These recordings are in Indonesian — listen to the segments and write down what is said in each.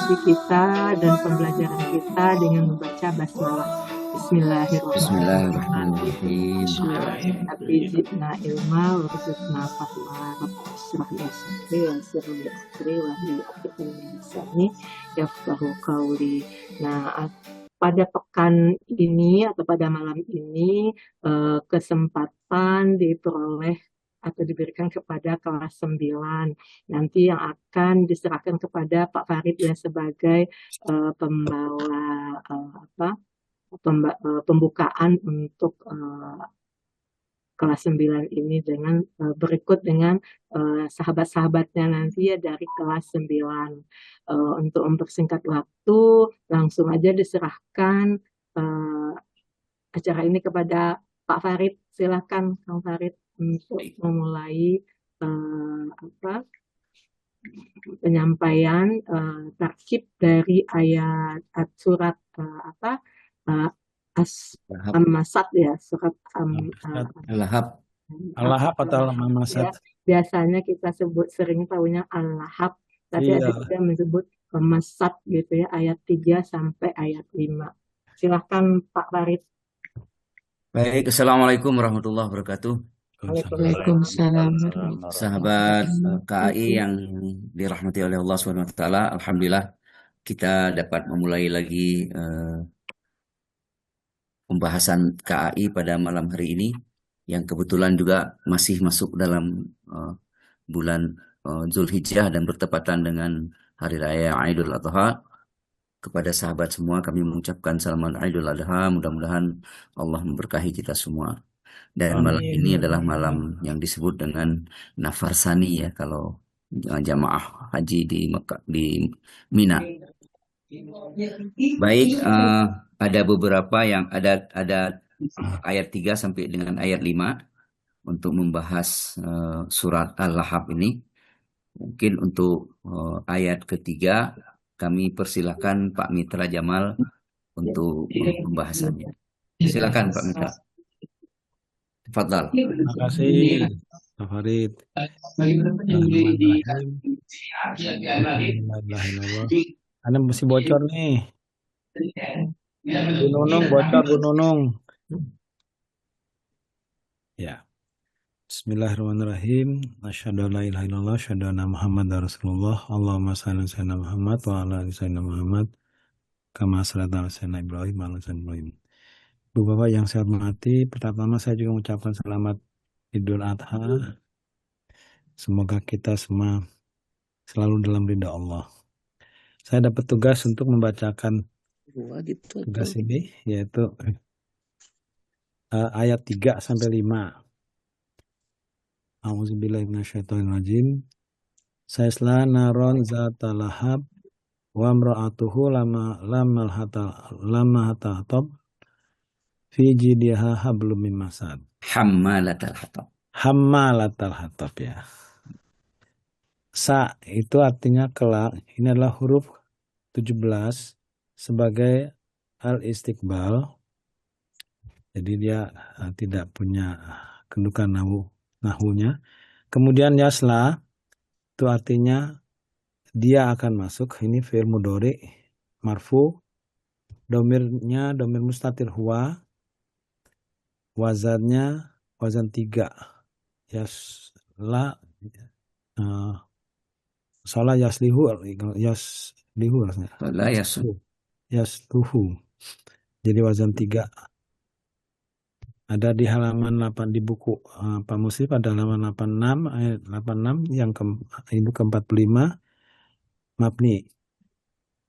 diskusi kita dan pembelajaran kita dengan membaca basmalah. Bismillahirrahmanirrahim. Tapi jibna ilma warzuqna fahma rabbi syrah li sadri wa yassir li amri wahlul 'uqdatam min lisani yafqahu qawli. Nah, pada pekan ini atau pada malam ini kesempatan diperoleh atau diberikan kepada kelas 9. Nanti yang akan diserahkan kepada Pak Farid ya sebagai pembawa pembukaan untuk kelas 9 ini dengan berikut dengan sahabat-sahabatnya nanti ya dari kelas 9. Untuk mempersingkat waktu, langsung aja diserahkan acara ini kepada Pak Farid. Silakan Kang Farid untuk memulai penyampaian tarkib dari ayat surat As-Masad ya, surat Al-Lahab. Al-Lahab atau Al-Masad. Ya, biasanya kita sering tahunya Al-Lahab, tapi ada juga menyebut Masad gitu ya, ayat 3 sampai ayat 5. Silahkan Pak Farid. Baik, Assalamualaikum warahmatullahi wabarakatuh. Waalaikumsalam. Sahabat KAI yang dirahmati oleh Allah SWT, alhamdulillah kita dapat memulai lagi pembahasan KAI pada malam hari ini, yang kebetulan juga masih masuk dalam bulan Zulhijjah dan bertepatan dengan Hari Raya Idul Adha. Kepada sahabat semua kami mengucapkan selamat Idul Adha, mudah-mudahan Allah memberkahi kita semua. Dan malam ini adalah malam yang disebut dengan Nafarsani ya, kalau jamaah haji di Mekah, di Mina. Baik, ada beberapa yang ada ayat 3 sampai dengan ayat 5 untuk membahas surat Al-Lahab ini. Mungkin untuk ayat ketiga kami persilakan Pak Mitra Jamal untuk pembahasannya. Silakan Pak Mitra. Tafadhal. Terima kasih Pak Farid. Ada mesti bocor nih. Bu Nunung bocor, Bu Nunung. Ya. Bismillahirrahmanirrahim. Asyhadu an la ilaha illallah, asyhadu anna Muhammadar Rasulullah. Allahumma shalli ala sayyidina Muhammad wa ala ali sayyidina Muhammad. Kama shalata ala sayyidina Ibrahim wa ala sayyidina Ibrahim. Bu Bapak yang saya hormati, pertama saya juga mengucapkan selamat Idul Adha. Semoga kita semua selalu dalam ridha Allah. Saya dapat tugas untuk membacakan tugas ini, yaitu ayat 3 sampai 5. A'udzubillahi minasyaitonirrajim. Sayasla naron zata lahab wa imra'atuhu lama hatab fi jidiha hablum min masad. Hammalatal hatab. Hammalatal hatab ya. Sa itu artinya kelak. Ini adalah huruf 17 sebagai al-istiqbal. Jadi dia tidak punya kedudukan nahunya. Kemudian yasla itu artinya dia akan masuk. Ini fi'il mudhari marfu. Domirnya domir mustatir huwa. Wazannya wazan 3. Yasla salah yaslihu yasluhu. Jadi wazan 3. Ada di halaman 8 di buku Pak Muslim, pada halaman 86 ayat 86 yang itu ke-45 mabni.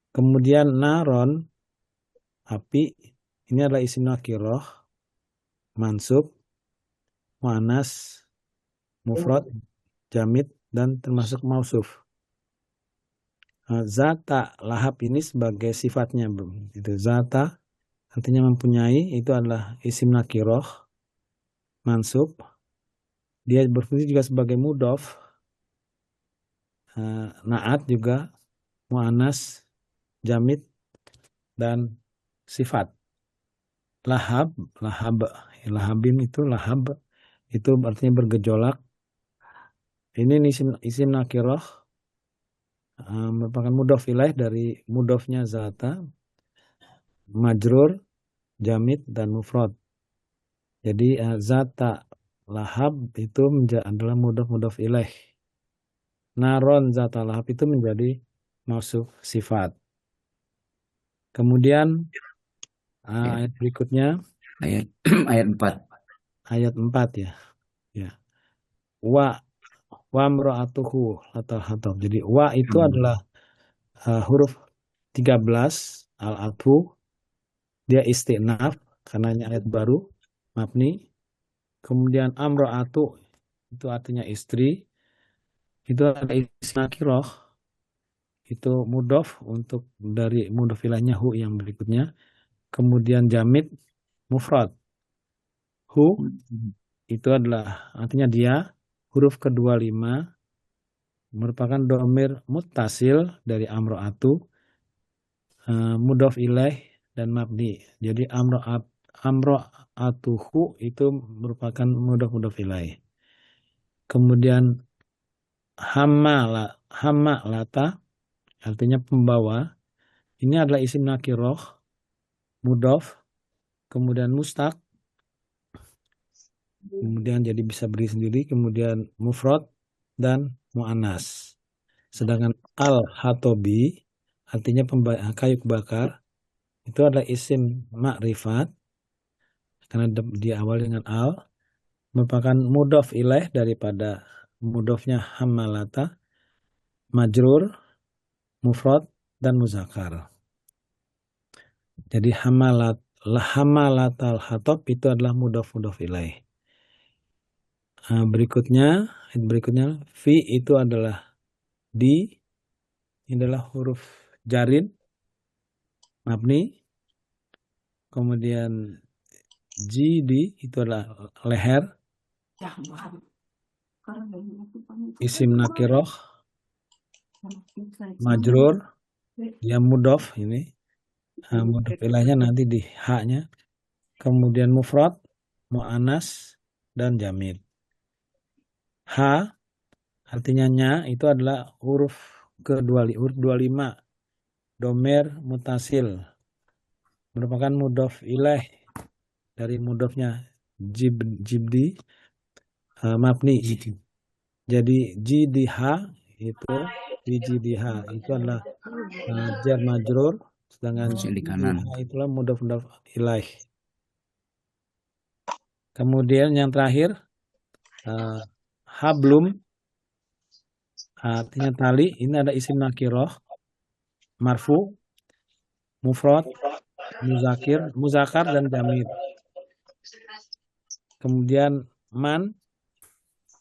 Kemudian naron api, ini adalah isim nakirah mansub muannas mufrad jamid dan termasuk mausuf. Zata lahab ini sebagai sifatnya, itu zata artinya mempunyai, itu adalah isim nakirah mansub. Dia berfungsi juga sebagai mudhof, naat juga, muannas, jamid, dan sifat. Lahabin itu lahab, itu artinya bergejolak. Ini isim nakirah merupakan mudhof ilaih dari mudhofnya zata, majrur, jamid, dan mufrad. Jadi zata lahab itu adalah mudhof ilaih. Naron zata lahab itu menjadi mausuf sifat. Kemudian ayat berikutnya Ayat ayat 4. ayat 4 ya. Ya. Wa mra'atuhu latal hatab. Jadi wa itu adalah huruf 13 al-atfu. Dia istinaf karena ini ayat baru, mabni. Kemudian amra'atu itu artinya istri. Itu ada isim nakiroh. Itu mudhof untuk dari mudhof ilahnya hu yang berikutnya. Kemudian jamid mufrad. Hu itu adalah artinya dia, huruf ke-25 merupakan domir muttasil dari amro'atu, mudhof ilaih dan mabni. Jadi amro'atuhu itu merupakan mudhof ilaih. Kemudian hammalata artinya pembawa. Ini adalah isim nakiroh, mudhof, kemudian mustaq, kemudian jadi bisa berdiri sendiri, kemudian mufrad dan mu'annas. Sedangkan al-hatobi artinya kayu bakar itu adalah isim ma'rifat karena diawali dengan al, merupakan mudhof ilaih daripada mudhofnya hammalata, majrur, mufrad dan muzakkar. Jadi hammalatal hatab itu adalah mudhof ilaih. Berikutnya fi itu adalah di, ini adalah huruf jarin mabni. Kemudian jidi itu adalah leher, isim nakiroh, majrur, dia mudhof ini, mudhof ilahnya nanti di haknya. Kemudian mufrad, mu'annas dan jamid. Ha artinya nya itu adalah huruf huruf 25 domer mutasil, merupakan mudhof ilaih dari mudhofnya jibdi mabni. Jadi jidha itu itu adalah jar majrur, sedangkan di kanan itulah mudhof ilaih. Kemudian yang terakhir hablum artinya tali. Ini ada isim nakiroh, marfu, mufrad, muzakkar dan jamid. Kemudian man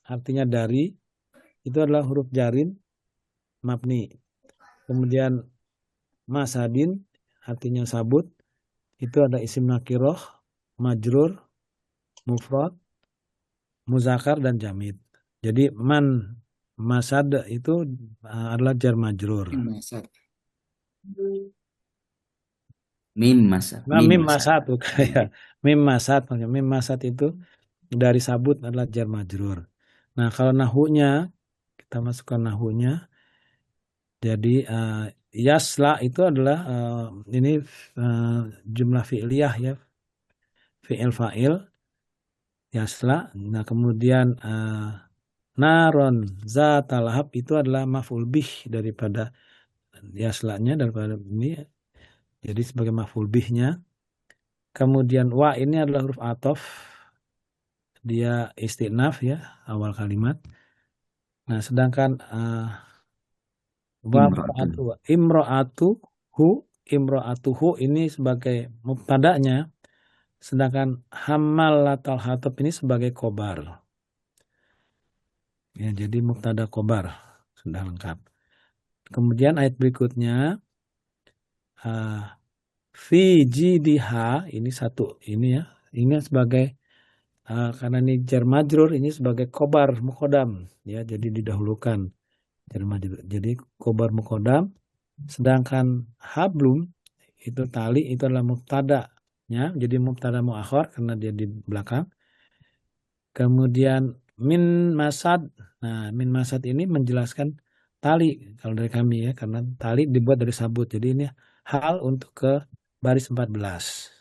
artinya dari, itu adalah huruf jarin mabni. Kemudian masadin artinya sabut, itu ada isim nakiroh, majrur, mufrad, muzakkar dan jamid. Jadi man masad itu adalah jar majrur. Mim masad. Mim masad ya. Mim masad itu dari sabut adalah jar majrur. Nah, kalau nahunya kita masukkan nahunya. Jadi yasla itu adalah ini jumlah fi'liyah ya. Fi'il fa'il yasla. Nah, kemudian naron zata lahab itu adalah maf'ul bih daripada yaslanya, daripada ini. Jadi sebagai maf'ul bihnya. Kemudian wa ini adalah huruf atof. Dia istinaf ya, awal kalimat. Nah, sedangkan imro'atuhu ini sebagai mubtada'nya, sedangkan hammalatal hatab ini sebagai khobar. Ya, jadi mubtada khobar sudah lengkap. Kemudian ayat berikutnya fi jidha ini satu ini ya. Ini sebagai karena ini jar majrur, ini sebagai khobar muqaddam ya, jadi didahulukan jar majrur. Jadi khobar muqaddam, sedangkan hablum itu tali itu adalah mubtada'nya, jadi mubtada muakhar karena dia di belakang. Kemudian min masad. Nah, min masad ini menjelaskan tali kalau dari kami ya, karena tali dibuat dari sabut. Jadi ini hal untuk ke baris 14.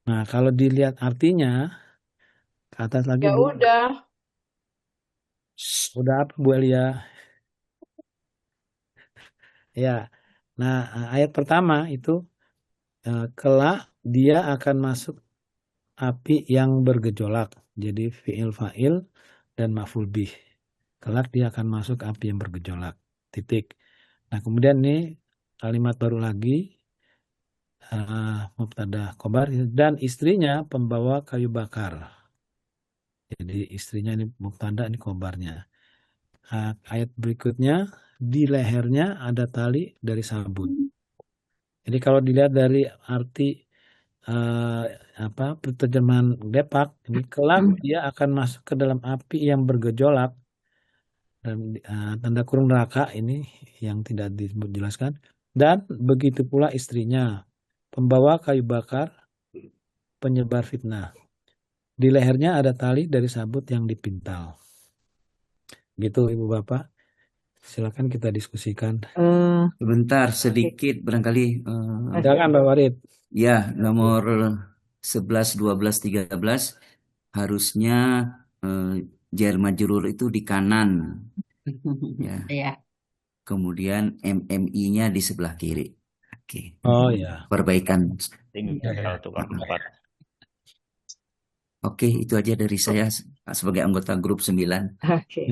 Nah, kalau dilihat artinya ke atas lagi Ya Bu. udah. Udah apa Bu Elia? Ya. Nah, ayat pertama itu kelak dia akan masuk api yang bergejolak. Jadi fi'il fa'il dan maf'ul bih. Kelak dia akan masuk api yang bergejolak. Titik. Nah, kemudian nih kalimat baru lagi, mubtada khobar dan istrinya pembawa kayu bakar. Jadi istrinya ini mubtada, ini khobarnya. Ayat berikutnya, di lehernya ada tali dari sabun. Jadi kalau dilihat dari arti terjemahan Depak, ini kelak dia akan masuk ke dalam api yang bergejolak, dan tanda kurung neraka ini yang tidak dijelaskan, dan begitu pula istrinya pembawa kayu bakar, penyebar fitnah. Di lehernya ada tali dari sabut yang dipintal. Gitu Ibu Bapak, silakan kita diskusikan. Sebentar sedikit barangkali Silakan Pak Warid. ya, nomor 11, 12, 13 harusnya jar majrur itu di kanan ya. Ya. Kemudian MMI-nya di sebelah kiri. Oke. Oh ya. Perbaikan. Tinggal tukang tempat. Oke, itu aja dari saya sebagai anggota grup 9. Oke.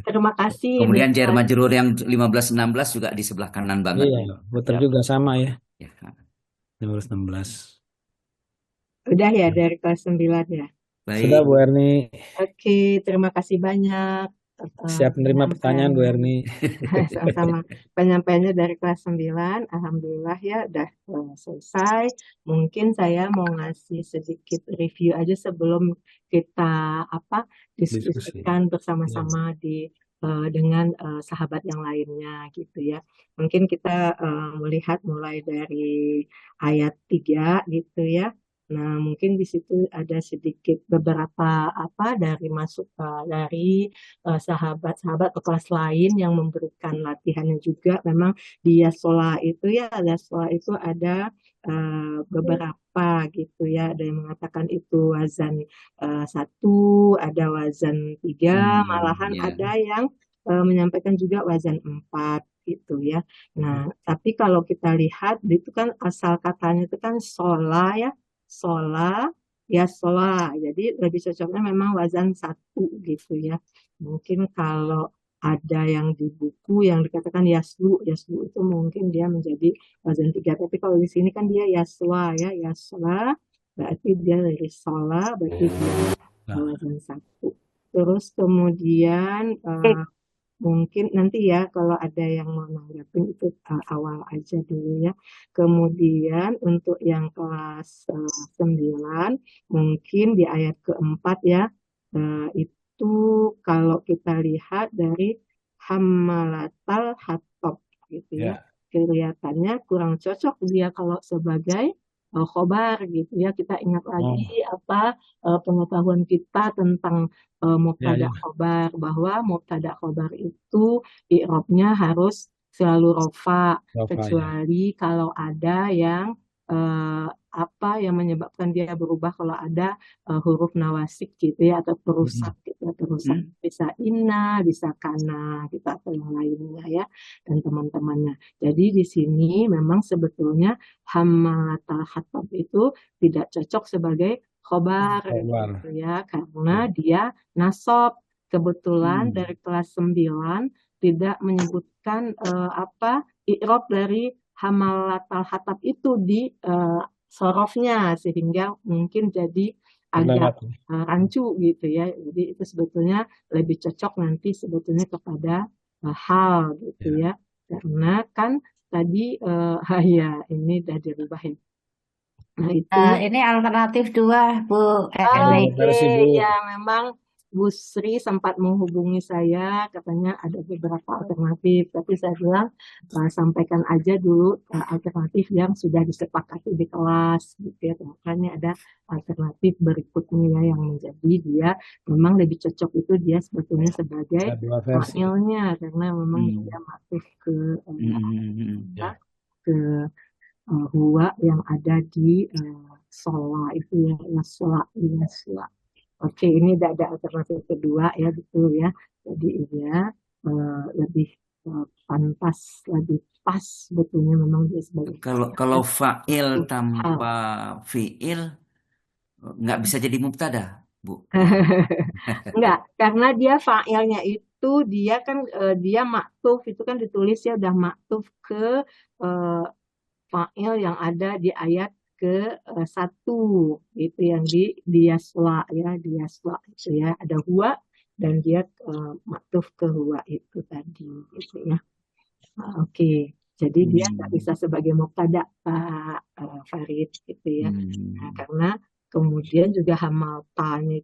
Terima kasih. Kemudian jar majrur yang 15, 16 juga di sebelah kanan banget. Iya, putar juga sama ya. Ya. 15-16. Udah ya dari kelas 9 ya. Baik. Sudah Bu Erni. Oke, terima kasih banyak. Siap menerima pertanyaan Bu Erni. Sama-sama. Penyampaiannya dari kelas 9, alhamdulillah ya udah selesai. Mungkin saya mau ngasih sedikit review aja sebelum kita diskusikan bersama-sama dengan sahabat yang lainnya gitu ya. Mungkin kita melihat mulai dari ayat 3 gitu ya. Nah, mungkin di situ ada sedikit beberapa dari sahabat-sahabat atau kelas lain yang memberikan latihannya juga. Memang di Yasola itu ada beberapa gitu ya. Ada yang mengatakan itu wazan 1, ada wazan 3, malahan ada yang menyampaikan juga wazan 4 gitu ya. Nah, tapi kalau kita lihat itu kan asal katanya itu kan sola ya. Sola, ya sola. Jadi lebih cocoknya memang wazan 1 gitu ya. Mungkin kalau ada yang di buku yang dikatakan yaslu itu mungkin dia menjadi wazan 3. Tapi kalau di sini kan dia yaswa ya, yasla berarti dia dari sola, berarti dia wazan 1. Terus kemudian mungkin nanti ya kalau ada yang mau nanggapin itu awal aja dulu ya. Kemudian untuk yang kelas 9 mungkin di ayat keempat ya, itu kalau kita lihat dari hammalatal hatab gitu ya. Kelihatannya kurang cocok dia kalau sebagai khobar gitu ya. Kita ingat lagi pengetahuan kita tentang mubtada khobar, bahwa mubtada khobar itu i'rabnya harus selalu rofa, kecuali kalau ada yang yang menyebabkan dia berubah, kalau ada huruf nawasik gitu ya, atau perusak gitu. Perusak bisa inna, bisa kana gitu, atau yang lainnya ya, dan teman-temannya. Jadi di sini memang sebetulnya hammalatal hatab itu tidak cocok sebagai khobar gitu ya, karena dia nasab. Kebetulan dari kelas 9 tidak menyebutkan i'rab dari hamalatal hatab itu di sorofnya, sehingga mungkin jadi agak rancu gitu ya. Jadi itu sebetulnya lebih cocok nanti sebetulnya kepada hal gitu ya, karena kan tadi ya ini udah dirubah ya. Nah itu ini alternatif 2 Bu Erni. Oke, ya memang Bu Sri sempat menghubungi saya, katanya ada beberapa alternatif, tapi saya bilang sampaikan aja dulu alternatif yang sudah disepakati di kelas, gitu ya. Makanya ada alternatif berikutnya yang menjadi dia memang lebih cocok itu dia sebetulnya sebagai Ada dua versi. fa'ilnya, karena memang dia masuk ke Ya. huwa yang ada di shola itu ya, shola. Oke, ini ada alternatif kedua ya, betul ya. Jadi ya lebih pantas, lebih pas sebetulnya memang dia sebagai Kalau fa'il hal. tanpa fi'il nggak bisa jadi mubtada, Bu. Enggak, karena dia fa'ilnya itu dia kan dia maktuf itu kan ditulis ya udah maktuf ke fa'il yang ada di ayat ke satu itu yang di yasla ya, di yasla itu ya, ada huwa dan dia maktuf ke huwa itu tadi gitu ya. Oke. Jadi dia nggak bisa sebagai mubtada Pak Farid gitu ya. Nah, karena kemudian juga hamal ta'nya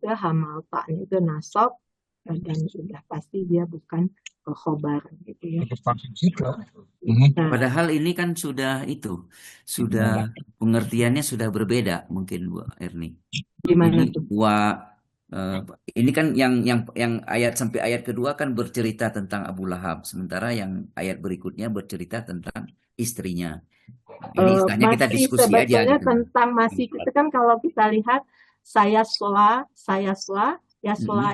itu nasab dan sudah pasti dia bukan khobar gitu ya. Nah, Padahal ini kan sudah pengertiannya sudah berbeda mungkin Bu Erni. gimana Ini tuh? ini kan yang ayat sampai ayat kedua kan bercerita tentang Abu Lahab, sementara yang ayat berikutnya bercerita tentang istrinya. Ini istilahnya kita Masih diskusi aja sebetulnya gitu. tentang masih itu kan kalau kita lihat saya shola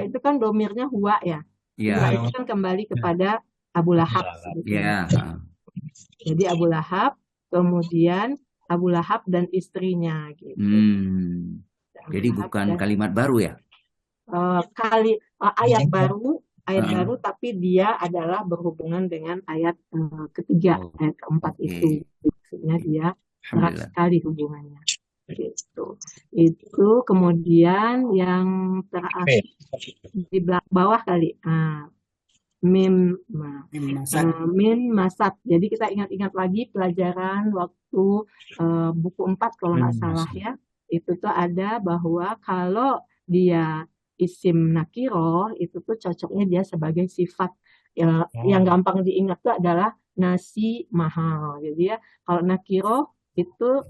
itu kan domirnya huwa ya. Huwa Ya, itu kan kembali kepada Abu Lahab sebetulnya. ya. Jadi Abu Lahab, kemudian Abu Lahab dan istrinya gitu. Abu Jadi Lahab bukan dan kalimat baru ya? ayat baru tapi dia adalah berhubungan dengan ayat ketiga, ayat keempat itu. Maksudnya dia erat Alhamdulillah. sekali hubungannya. Gitu. Itu kemudian yang terakhir di bawah kali. Mim masat. Jadi kita ingat-ingat lagi pelajaran waktu buku 4 kalau nggak salah ya. Itu tuh ada bahwa kalau dia isim nakiro itu tuh cocoknya dia sebagai sifat yang gampang diingat tuh adalah nasi mahal. Jadi ya kalau nakiro itu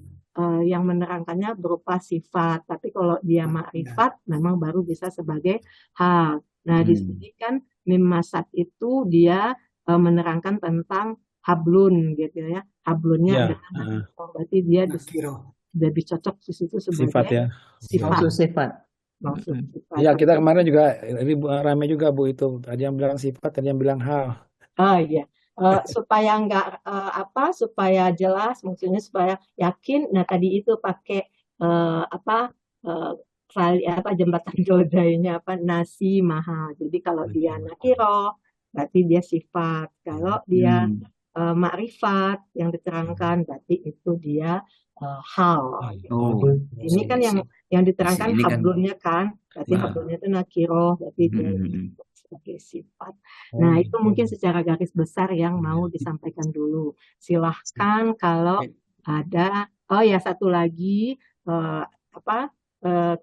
yang menerangkannya berupa sifat, tapi kalau dia ma'rifat memang baru bisa sebagai hal. Nah di sini kan mim masat itu dia menerangkan tentang hablun gitu ya. Hablunnya adalah nakiro, berarti dia lebih cocok di situ sebagai Sifat ya. sifat. Ya, kita kemarin juga ramai juga Bu itu. Ada yang bilang sifat, ada yang bilang hal. Oh iya. Supaya nggak supaya jelas, maksudnya supaya yakin. Nah tadi itu pakai jembatan dodainya nasi mahal. Jadi kalau dia nakiro berarti dia sifat. Kalau dia ma'rifat yang diterangkan berarti itu dia hal. Ini kan yang diterangkan Ini kan- hablunnya kan, berarti hablunnya itu nakiro, berarti dia sebagai sifat. Nah itu mungkin secara garis besar yang mau disampaikan dulu. Silahkan kalau ada. Oh ya satu lagi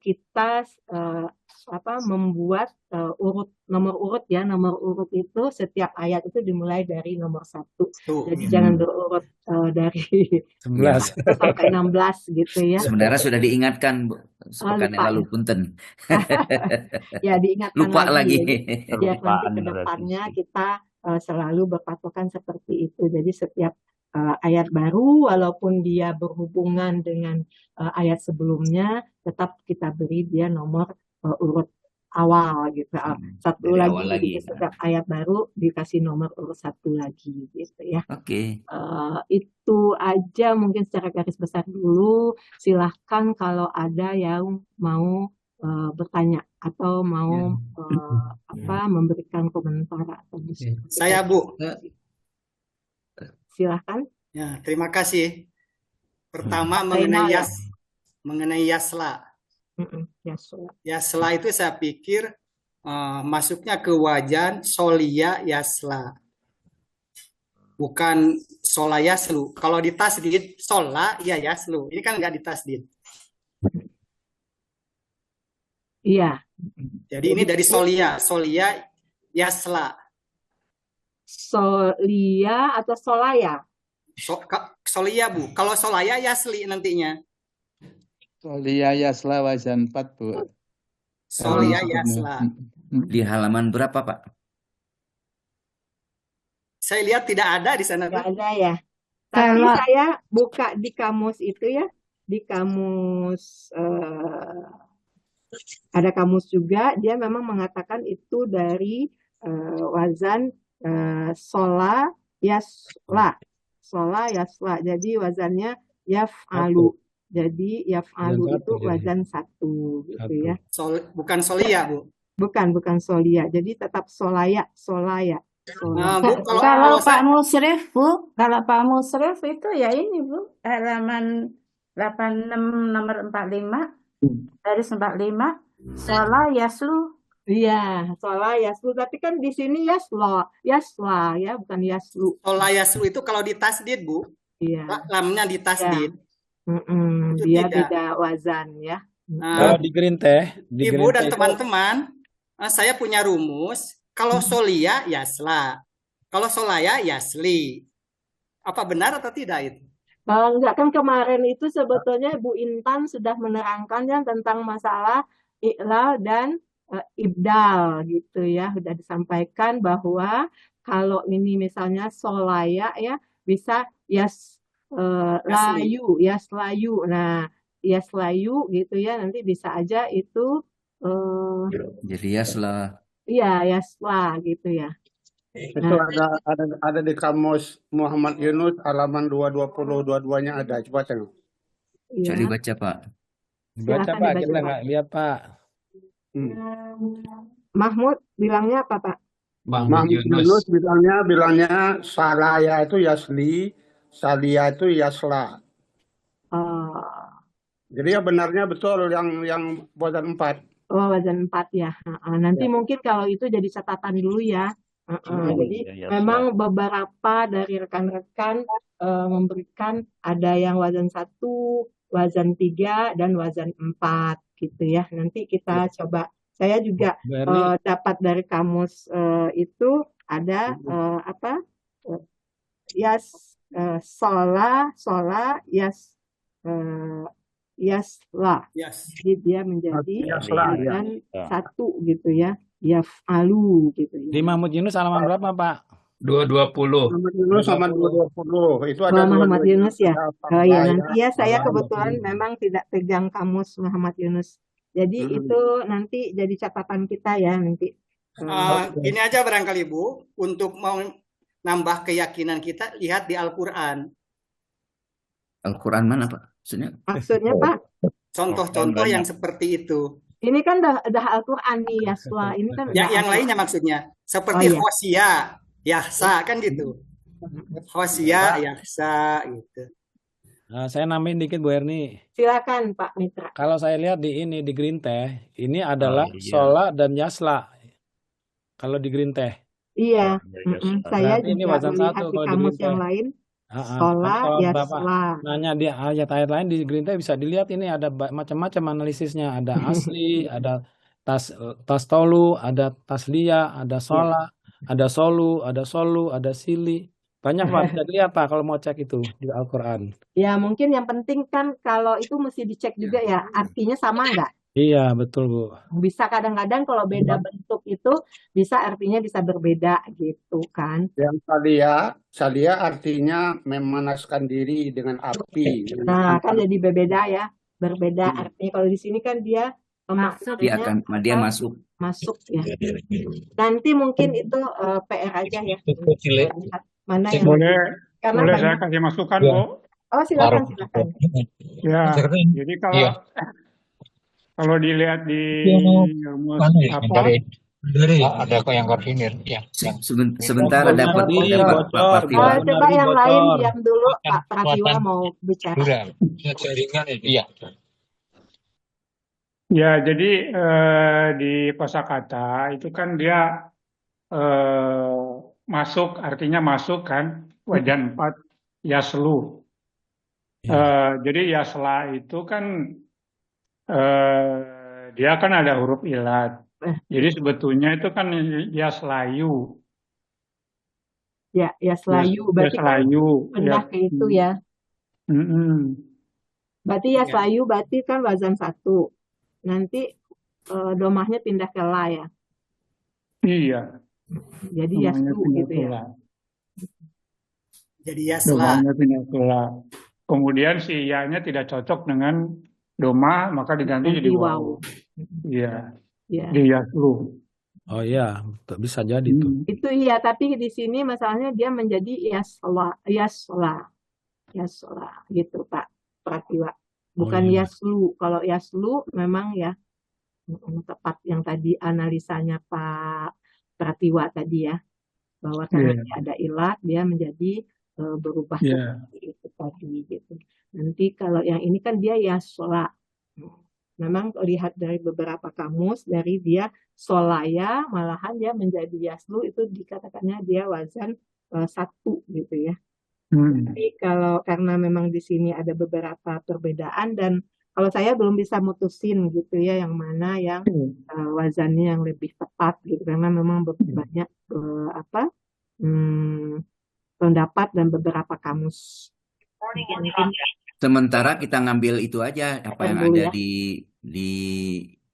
kita membuat nomor urut itu setiap ayat itu dimulai dari nomor 1. Jadi jangan berurut dari 11. 1 sampai 16 gitu ya. Sebenarnya sudah diingatkan Bu, sepekan yang lupa lalu ya. punten. Ya diingatkan Lupa lagi. Biar nanti Kelupaan ke berarti. depannya kita selalu berpatokan seperti itu. Jadi setiap ayat baru walaupun dia berhubungan dengan ayat sebelumnya tetap kita beri dia nomor urut awal gitu. Satu Dari lagi, awal lagi. setiap ayat baru dikasih nomor urut 1 lagi gitu ya. Oke. Itu aja mungkin secara garis besar dulu. Silahkan kalau ada yang mau bertanya atau mau memberikan komentar atau diskusi. Saya Bu. Silahkan. Ya, terima kasih. Pertama Zainal, mengenai yasla. Yasla itu saya pikir masuknya ke wajan solia yasla. Bukan sola yaslu. Kalau ditasdid sola ya yaslu. Ini kan nggak ditasdid. Iya. Jadi ini dari solia, solia yasla. Solia atau solaya? Solia Bu. Kalau solaya yasli nantinya. Solia Yasla wazan 4, Bu. Solia Halaman yasla. Di halaman berapa, Pak? Saya lihat tidak ada di sana Nggak tuh. ada ya. Tapi Kalau saya buka di kamus itu ya, di kamus ada kamus juga, dia memang mengatakan itu dari wazan sola yasla, sola yasla. Jadi wazannya yaf'alu. Jadi yaf'alu Wazan itu satu jadi. wazan satu gitu ya. Bukan solia Bu. Bukan solia. Jadi tetap solaya, solaya. Nah, Bu, kalau kalau Pak saya Musrif, Bu, kalau Pak Musrif itu ya ini, Bu, halaman 86 nomor 45, garis 45, Sola Yaslu. Iya, sola yaslu. Tapi kan di sini yasla ya, bukan yaslu. sola yaslu itu kalau ditasdid Bu, Iya. lamnya ditasdid. Itu Dia tidak. beda wazan ya. Kalau di green teh, di Ibu green dan teh itu teman-teman, saya punya rumus. Kalau solia yasla, kalau solaya yasli. Apa benar atau tidak itu? Enggak, kan kemarin itu sebetulnya Bu Intan sudah menerangkan ya tentang masalah i'lal dan ibdal gitu ya. Sudah disampaikan bahwa kalau ini misalnya solaya ya bisa Yasli. yaslayu. Nah, yaslayu gitu ya, nanti bisa aja itu Jadi Yasla. iya yasla gitu ya. Itu Nah, ada di kamus Muhammad Yunus halaman 220, dua-duanya ada. Coba tengok. Coba ya, dibaca, Pak. dibaca silakan Pak, dibaca kita Pak. nggak lihat Pak. Mahmud bilangnya apa Pak? Mahmud Yunus bilangnya salaya itu yasli, salia itu yasla. Oh, Jadi ya benarnya betul yang wazan 4. wazan 4 ya. Nanti Ya. mungkin kalau itu jadi catatan dulu ya. Jadi memang beberapa dari rekan-rekan memberikan ada yang wazan 1, wazan 3, dan wazan 4 gitu ya. Nanti kita coba. Saya juga Bu Erni, dapat dari kamus itu ada apa? Yas sola yas yasla. Yes. Jadi dia menjadi Yasla, ya. wazan 1 gitu ya. Yaf'alu gitu di ya. Mahmud Yunus halaman berapa Pak? 220. Muhammad Yunus sama 220. Itu ada Muhammad dua-duanya. Yunus ya. Ada Oh ya, salaya, nanti ya saya salaya. kebetulan memang tidak pegang kamus Muhammad Yunus. Jadi itu nanti jadi catatan kita ya nanti. Ini aja barangkali Bu, untuk mau nambah keyakinan kita, lihat di Al-Quran. Al-Quran mana, Pak? Maksudnya? Maksudnya Pak, Contoh-contoh yang seperti itu. ini kan udah Al-Quran nih Yaswa. Ini kan Ya, udah yang lainnya maksudnya. Seperti Oh, iya. Hosia, Yahsa, kan gitu. Hosia, Yahsa, gitu. Nah, saya nambahin dikit Bu Erni. Silakan Pak Mitra. Kalau saya lihat di green teh, ini adalah sola dan yasla. Kalau di green teh. Iya, saya Berarti ini juga wazan melihat satu di kalau di kamus green yang teh. lain. Kan Sola kalau Bapak yasla. nanya di ayat-ayat lain di green teh bisa dilihat ini ada macam-macam analisisnya. Ada asli, ada tastolu, ada taslia, ada sola, ada solu, ada sili. Banyak Pak, bisa dilihat Pak kalau mau cek itu di Al-Quran. Ya mungkin yang penting kan kalau itu mesti dicek juga ya artinya sama nggak? Iya, betul Bu. Bisa kadang-kadang kalau beda bentuk itu bisa artinya bisa berbeda gitu kan. Yang salia artinya memanaskan diri dengan api. Nah kan jadi berbeda ya, berbeda artinya. Kalau di sini kan dia Dia masuk. masuk ya. Nanti mungkin itu PR aja ya. Mana yang karena Boleh banyak. saya kasih masukan, Bu? Oh silakan. Ya, jadi kalau dilihat di Ada kok yang koordinir. Ya. Sebentar ada Pak Pratiwa. Coba yang lain diam dulu, Pak Pratiwa mau bicara. Jaringan itu. Iya. Ya, jadi di kosakata itu kan dia masuk, artinya masuk kan, wajan 4 yaslu. Jadi yasla itu kan dia kan ada huruf ilat. Eh, Jadi sebetulnya itu kan yaslayu. ya Yaslayu. Berarti kan Yaslayu. pindah ke itu ya. Berarti Ya. Yaslayu berarti kan wazan 1. Nanti domahnya pindah ke la ya. Iya, Jadi domahnya Yaslu pindah gitu ke ya. la. Jadi yasla. Domahnya pindah ke la. Kemudian si ya-nya tidak cocok dengan doma, maka diganti jadi Ganti waw. waw. Iya, Ya. di yaslu. Oh iya, bisa jadi tuh. Itu iya, tapi di sini masalahnya dia menjadi yasla gitu Pak Pratiwa. Bukan iya. yaslu. Kalau yaslu memang ya tepat yang tadi analisanya Pak Pratiwa tadi ya, bahwa karena Iya, dia ada ilat dia menjadi berubah iya. seperti itu tadi gitu. Nanti kalau yang ini kan dia yasla. Memang lihat dari beberapa kamus dari dia solaya malahan dia menjadi yaslu itu dikatakannya dia wazan 1 gitu ya. Tapi kalau karena memang di sini ada beberapa perbedaan dan kalau saya belum bisa mutusin gitu ya yang mana yang wazannya yang lebih tepat gitu karena memang banyak pendapat dan beberapa kamus. Mungkin Sementara kita ngambil itu aja apa yang dulu ada ya. di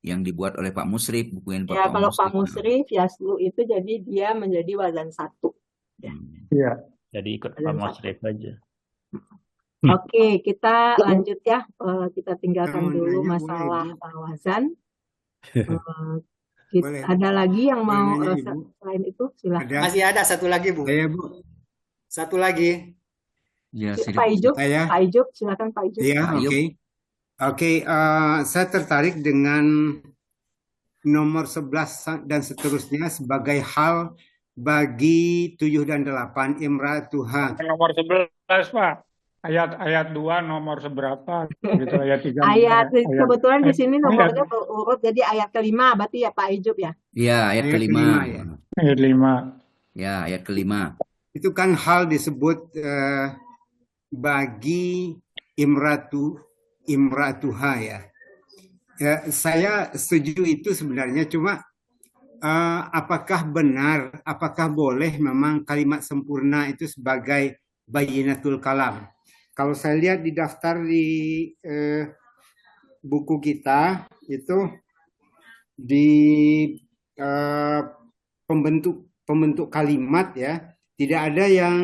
yang dibuat oleh Pak Musrif, buku yang Ya Pak kalau Pak Musrif. Musrif yaslu itu jadi dia menjadi wazan 1. Ya. Iya. Jadi ikut Pak Wazan 1. Musrif aja. Oke, kita lanjut ya. Kita tinggalkan Mau dulu nanya boleh, masalah Ibu? wazan. Boleh. Ada lagi yang Boleh mau nanya, Ibu? selain itu silahkan. Ada. Masih ada satu lagi, Bu. Saya, Bu. Satu lagi. Ya, Pak Ijuk, Saya. Pak Ijuk, silakan Pak Ijuk. Iya, Pak Ayub. oke. Oke, saya tertarik dengan nomor 11 dan seterusnya sebagai hal bagi 7 dan 8 imratuha. Nomor 11, Pak. Ayat 2 nomor seberapa gitu, ayat 3. Kebetulan di sini nomornya berurut jadi ayat kelima berarti ya Pak Ijuk ya. Ya, ayat Ayat kelima. kelima, ya. Ayat 5. Ya, ayat kelima. Itu kan hal disebut bagi imratuha ya. Saya setuju itu sebenarnya, cuma apakah benar, apakah boleh memang kalimat sempurna itu sebagai bayinatul kalam? Kalau saya lihat di daftar di buku kita itu di pembentuk kalimat ya, tidak ada yang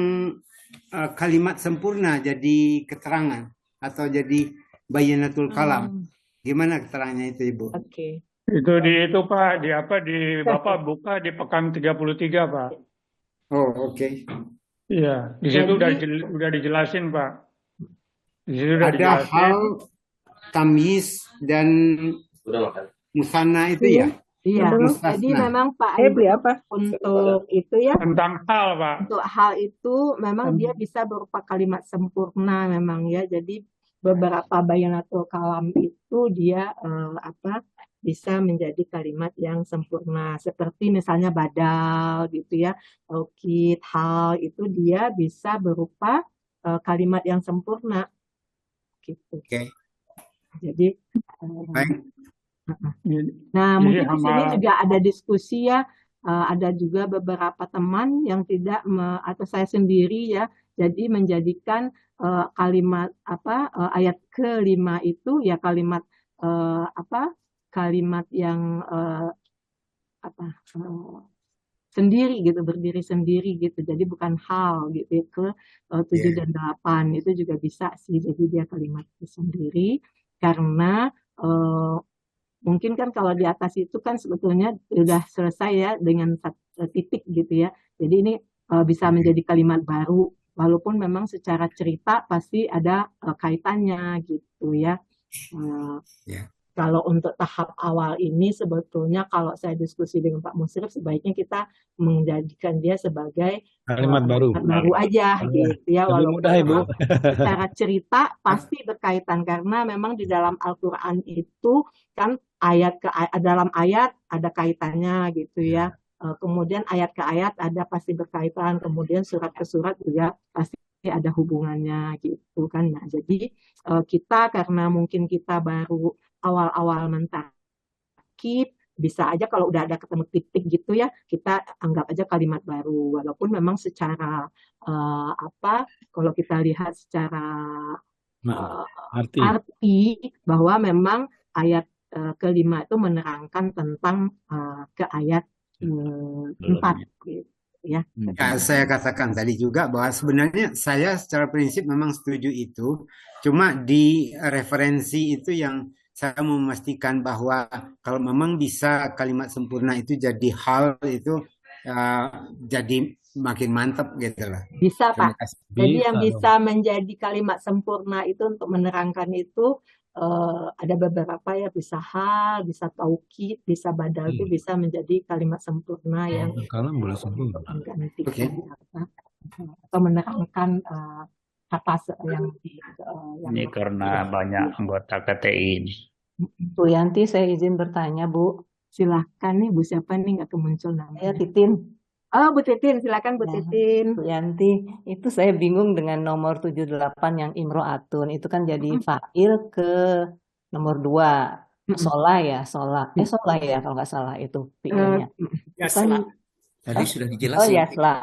kalimat sempurna jadi keterangan atau jadi bayinatul kalam. Gimana keterangannya itu, Ibu? Oke. Itu Pak, di Bapak buka di pekan 33, Pak. Oh, oke. Iya, di situ udah dijelasin, Pak. Di situ udah Ada dijelasin. hal tamyiz dan musanna itu ya? Iya, Mustasna. jadi memang Pak untuk itu ya, Tentang hal, Pak. untuk hal itu memang dia bisa berupa kalimat sempurna memang ya. Jadi beberapa bayanatul kalam itu dia bisa menjadi kalimat yang sempurna. Seperti misalnya badal gitu ya, taukid, hal itu dia bisa berupa kalimat yang sempurna gitu. Oke. Jadi Baik. nah, Jadi mungkin di sini sama- juga ada diskusi ya, ada juga beberapa teman yang tidak atau saya sendiri ya, jadi menjadikan kalimat ayat kelima itu ya kalimat kalimat yang sendiri gitu, berdiri sendiri gitu. Jadi bukan hal gitu ke 7 dan 8 itu juga bisa sih. Jadi dia kalimat sendiri karena mungkin kan kalau di atas itu kan sebetulnya sudah selesai ya dengan titik gitu ya. Jadi ini bisa menjadi kalimat baru walaupun memang secara cerita pasti ada kaitannya gitu ya. Kalau untuk tahap awal ini sebetulnya kalau saya diskusi dengan Pak Musrif sebaiknya kita menjadikan dia sebagai Kalimat baru. baru aja gitu ya. Lebih Walaupun mudah, Ibu. memang secara cerita pasti berkaitan karena memang di dalam Al-Quran itu kan dalam ayat ada kaitannya gitu ya. Kemudian ayat ke ayat ada pasti berkaitan, kemudian surat ke surat juga pasti ada hubungannya gitu kan. Nah, jadi kita karena mungkin kita baru awal-awal taukid, bisa aja kalau udah ada ketemu titik gitu ya, kita anggap aja kalimat baru. Walaupun memang secara kalau kita lihat secara Arti. arti bahwa memang ayat kelima itu menerangkan tentang ke ayat 4 gitu ya. Ya, saya katakan tadi juga bahwa sebenarnya saya secara prinsip memang setuju itu. Cuma di referensi itu yang saya mau memastikan bahwa kalau memang bisa kalimat sempurna itu jadi hal itu jadi makin mantap gitu lah. Bisa Terima Pak. kasih. Jadi yang Bisa bisa menjadi kalimat sempurna itu untuk menerangkan itu ada beberapa ya, bisa hal, bisa taukid, bisa badal itu bisa menjadi kalimat sempurna yang Kalau boleh sempurna. menggantikan atau menerangkan kata yang Ini karena banyak anggota KTI ini. Bu Yanti, saya izin bertanya, Bu. Silahkan nih Bu, siapa nih nggak kemuncul namanya? Saya Titin. Oh, Bu Titin, silakan Bu Ya, Titin. Bu Yanti, itu saya bingung dengan nomor 78 yang imro'atun. Itu kan jadi fa'il ke nomor 2. Sholah ya, sholah. Sholah ya kalau nggak salah itu fi'ilnya. Itu kan, Tadi sudah oh dijelasin.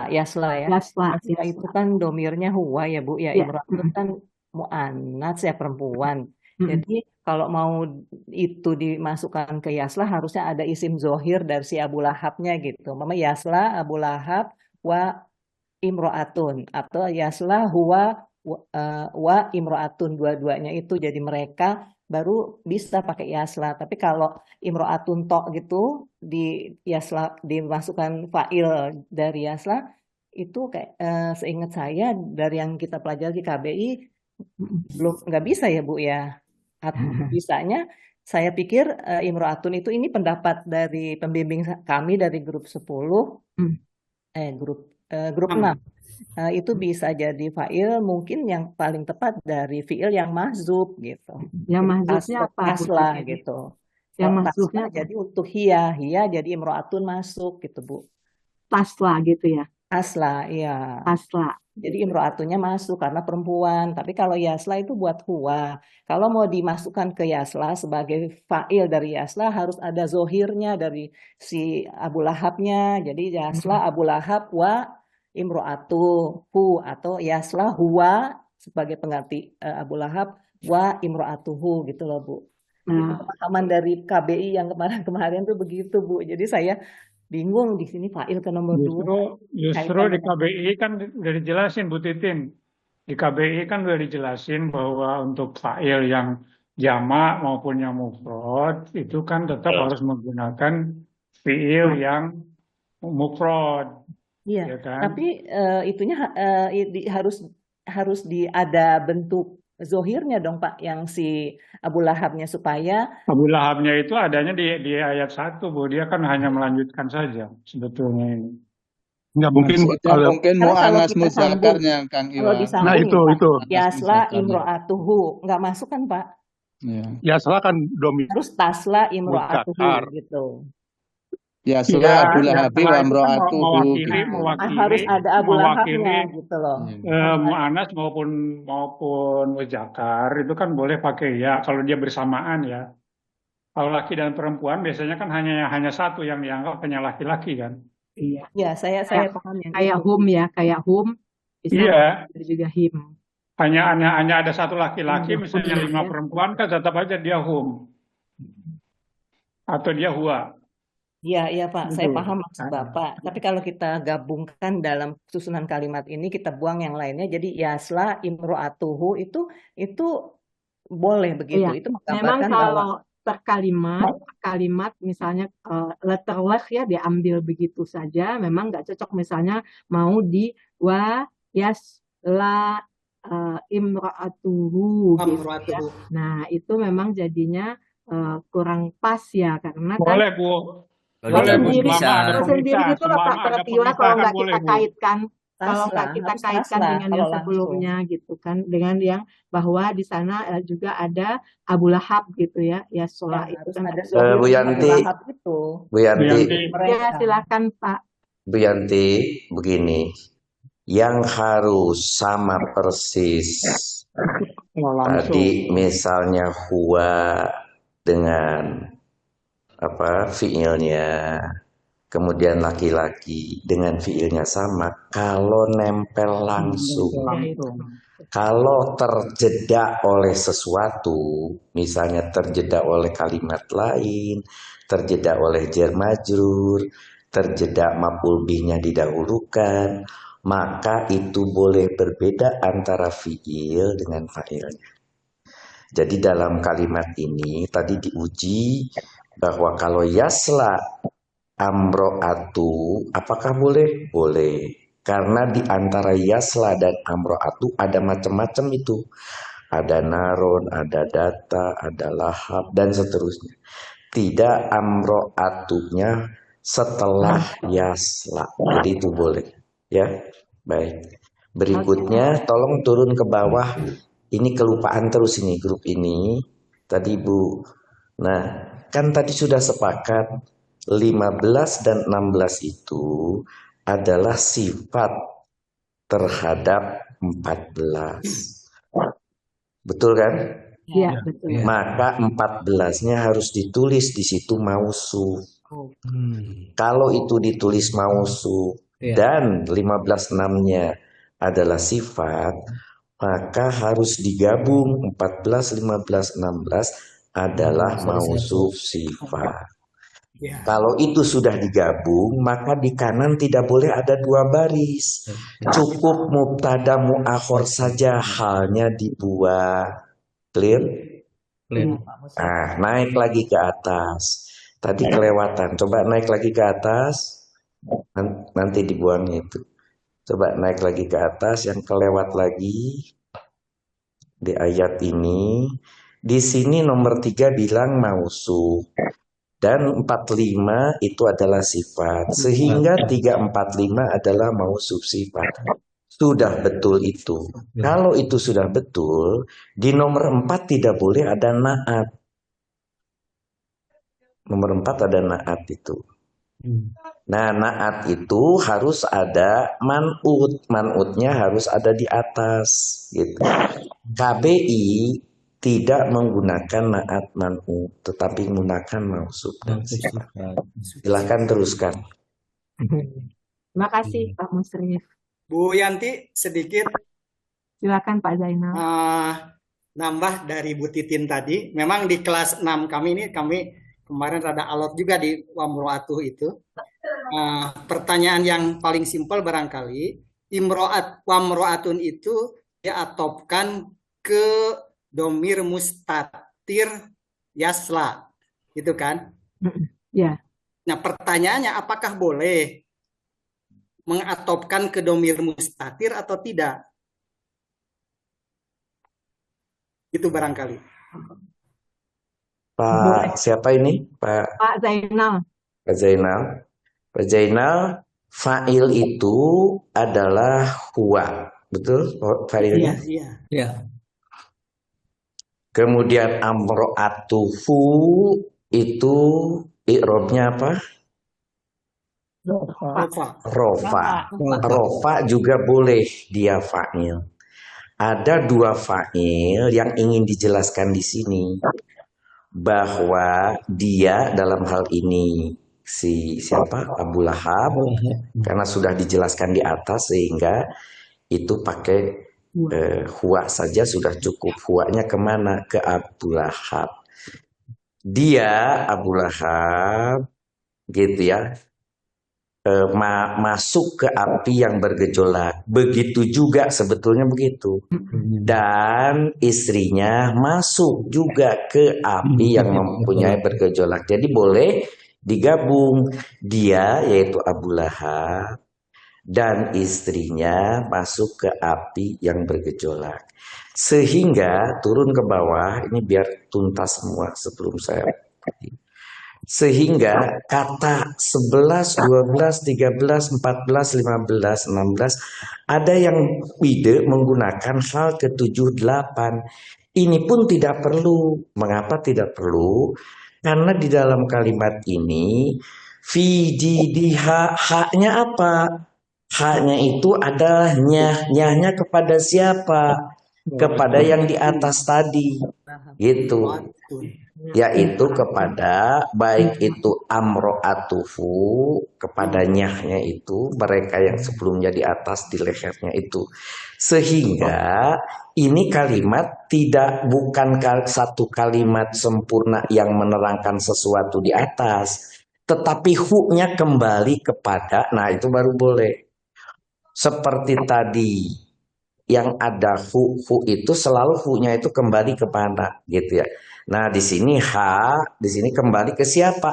yasla ya. Yasla, Itu kan domirnya huwa ya Bu ya. Ya. Imro'atun kan mu'annats ya, perempuan. Jadi kalau mau itu dimasukkan ke yasla harusnya ada isim zohir dari si Abu Lahabnya gitu. Mama yasla Abu Lahab wa imro'atun, atau yasla huwa wa imro'atun, dua-duanya itu jadi mereka, baru bisa pakai yasla. Tapi kalau imro'atun tok gitu di yasla dimasukkan fa'il dari yasla itu kayak seingat saya dari yang kita pelajari di KBI belum, nggak bisa ya Bu ya. Bisanya saya pikir imro'atun itu, ini pendapat dari pembimbing kami dari grup 10 grup 6. Itu bisa jadi fa'il mungkin yang paling tepat dari fi'il yang mahzub gitu. Yang mahzubnya apa? Taslah gitu. Yang Kalau mahzubnya taslah jadi untuk hiya jadi imro'atun masuk gitu Bu. tasla gitu ya. Asla, iya. Tasla. Jadi imro'atunnya masuk karena perempuan. Tapi kalau yasla itu buat huwa. Kalau mau dimasukkan ke yasla sebagai fa'il dari yasla harus ada zohirnya dari si Abu Lahabnya. Jadi yasla Abu Lahab wa imro'atuhu, atau yasla huwa sebagai pengganti Abu Lahab wa imro'atuhu gitu loh Bu. Itu pemahaman dari KBI yang kemarin-kemarin tuh begitu Bu. Jadi saya bingung di sini fa'il ke nomor 2. Justru di KBI kan udah dijelasin Bu Titin. Di KBI kan udah dijelasin bahwa untuk fa'il yang jamak maupun yang mufrad itu kan tetap harus menggunakan fi'il yang mufrad. Iya, Ya kan? tapi itunya harus ada bentuk zohirnya dong Pak, yang si Abu Lahabnya, supaya Abu Lahabnya itu adanya di ayat 1 Bu, dia kan hanya melanjutkan saja sebetulnya ini. Nggak mungkin kalau mungkin karena kalau mu'anas kita mudzakarnya Kang kalau Iwan. disambung Nah, itu. yasla imro'atuhu nggak masuk kan Pak? Ya salah kan domir Harus tasla imro'atuhu mudzakkar. gitu. Yasla Abu Lahabi wa imro'atuhu. Mewakili Harus ada Abu Lahabnya gitu loh. mu'anas maupun muzakkar itu kan boleh pakai ya kalau dia bersamaan ya. Kalau laki dan perempuan biasanya kan hanya satu yang dianggap hanya laki-laki kan. Iya. Ya, saya paham yang Kayak itu. hum ya, kayak hum bisa Iya. juga him. Hanya ada satu laki-laki, misalnya 5 perempuan kan tetap aja dia hum. Atau dia huwa. Iya Pak, saya Betul. paham maksud Bapak. Tapi kalau kita gabungkan dalam susunan kalimat ini, kita buang yang lainnya, jadi yasla imro'atuhu itu boleh begitu. Iya. Itu Memang menggambarkan bahwa kalau per kalimat misalnya letterless ya diambil begitu saja, memang nggak cocok. Misalnya mau di wa yasla imro'atuhu gitu ya. Nah itu memang jadinya kurang pas ya, karena kan Boleh Bu. Boleh Bu, bisa. sendiri gitu loh Pak Tertiwa, kalau nggak kita kaitkan, kalau nggak kita harus kaitkan taslah dengan yang kalau langsung. sebelumnya gitu kan, dengan yang bahwa di sana juga ada Abu Lahab gitu ya, ya sholat Ya, itu harus kan ada ada zohir Bu Yanti, Abu Lahab itu. Bu Yanti, ya. Silakan Pak. Bu Yanti, begini, yang harus sama persis tadi misalnya huwa dengan fiilnya, kemudian laki-laki dengan fiilnya sama, kalau nempel langsung. Kalau terjeda oleh sesuatu, misalnya terjeda oleh kalimat lain, terjeda oleh jar majrur, terjeda maf'ul bihnya didahulukan, maka itu boleh berbeda antara fiil dengan fa'ilnya. Jadi dalam kalimat ini tadi diuji bahwa kalau yasla amro'atu, apakah boleh? Boleh. Karena di antara yasla dan amro'atu ada macam-macam itu. Ada naron, ada data, ada lahab, dan seterusnya. Tidak amro'atunya setelah yasla. Jadi itu boleh. Ya, baik. Berikutnya, tolong turun ke bawah. Ini kelupaan terus ini grup ini. Tadi Bu. Nah, kan tadi sudah sepakat 15 dan 16 itu adalah sifat terhadap 14. Betul kan? Iya, betul. Maka 14-nya harus ditulis di situ mausuf. Kalau itu ditulis mausuf dan 15-6-nya adalah sifat, maka harus digabung 14, 15, 16 adalah mausuf sifat. Kalau itu sudah digabung, maka di kanan tidak boleh ada dua baris. Cukup mubtada muakhor saja halnya dibuat. Clear? Nah, naik lagi ke atas. Tadi kelewatan. Coba naik lagi ke atas. Nanti dibuang itu. Coba naik lagi ke atas, yang kelewat lagi di ayat ini. Di sini nomor 3 bilang mausuf dan 45 itu adalah sifat, sehingga 345 adalah mausuf sifat. Sudah betul itu. Kalau itu sudah betul, di nomor 4 tidak boleh ada naat. Nomor 4 ada naat itu. Nah, naat itu harus ada man'ut. Man'utnya harus ada di atas gitu. KBI tidak menggunakan naat man'ut, tetapi menggunakan mausuf dan sifat. Silakan teruskan. Terima kasih Pak Musrif. Bu Yanti sedikit Silakan Pak Zainal. nambah dari Bu Titin tadi. Memang di kelas 6 kami kemarin rada alot juga di wamro'atuh itu. Pertanyaan yang paling simpel barangkali, wamro'atun itu diatopkan ke domir mustatir yasla, gitu kan? Ya. Nah, pertanyaannya apakah boleh mengatopkan ke domir mustatir atau tidak? Itu barangkali. Pak siapa ini? Pak Zainal. Pak Zainal. Pak Zainal, fa'il itu adalah huwa. Betul fa'ilnya? Iya. Kemudian amro'atuhu itu i'robnya apa? Rofa juga boleh dia fa'il. Ada dua fa'il yang ingin dijelaskan di sini, bahwa dia dalam hal ini siapa? Abu Lahab, karena sudah dijelaskan di atas sehingga itu pakai huwa saja sudah cukup. Huwanya kemana? Ke Abu Lahab. Dia Abu Lahab gitu ya, masuk ke api yang bergejolak. Begitu juga sebetulnya begitu. Dan istrinya masuk juga ke api yang mempunyai bergejolak. Jadi boleh digabung. Dia yaitu Abu Lahab dan istrinya masuk ke api yang bergejolak. Sehingga turun ke bawah, ini biar tuntas semua sebelum saya. Sehingga kata 11, 12, 13, 14, 15, 16 ada yang ide menggunakan hal ke-7, 8. Ini pun tidak perlu. Mengapa tidak perlu? Karena di dalam kalimat ini haknya apa? Haknya itu adalah nyahnya kepada siapa? kepada yang di atas tadi, gitu. Yaitu kepada baik itu amro'atuhu, kepada nyahnya itu, mereka yang sebelumnya di atas di lehernya itu. Sehingga ini kalimat bukan satu kalimat sempurna yang menerangkan sesuatu di atas, tetapi hu-nya kembali kepada, nah itu baru boleh. Seperti tadi yang ada hu itu selalu hu-nya itu kembali kepada, gitu ya. Nah di sini di sini kembali ke siapa?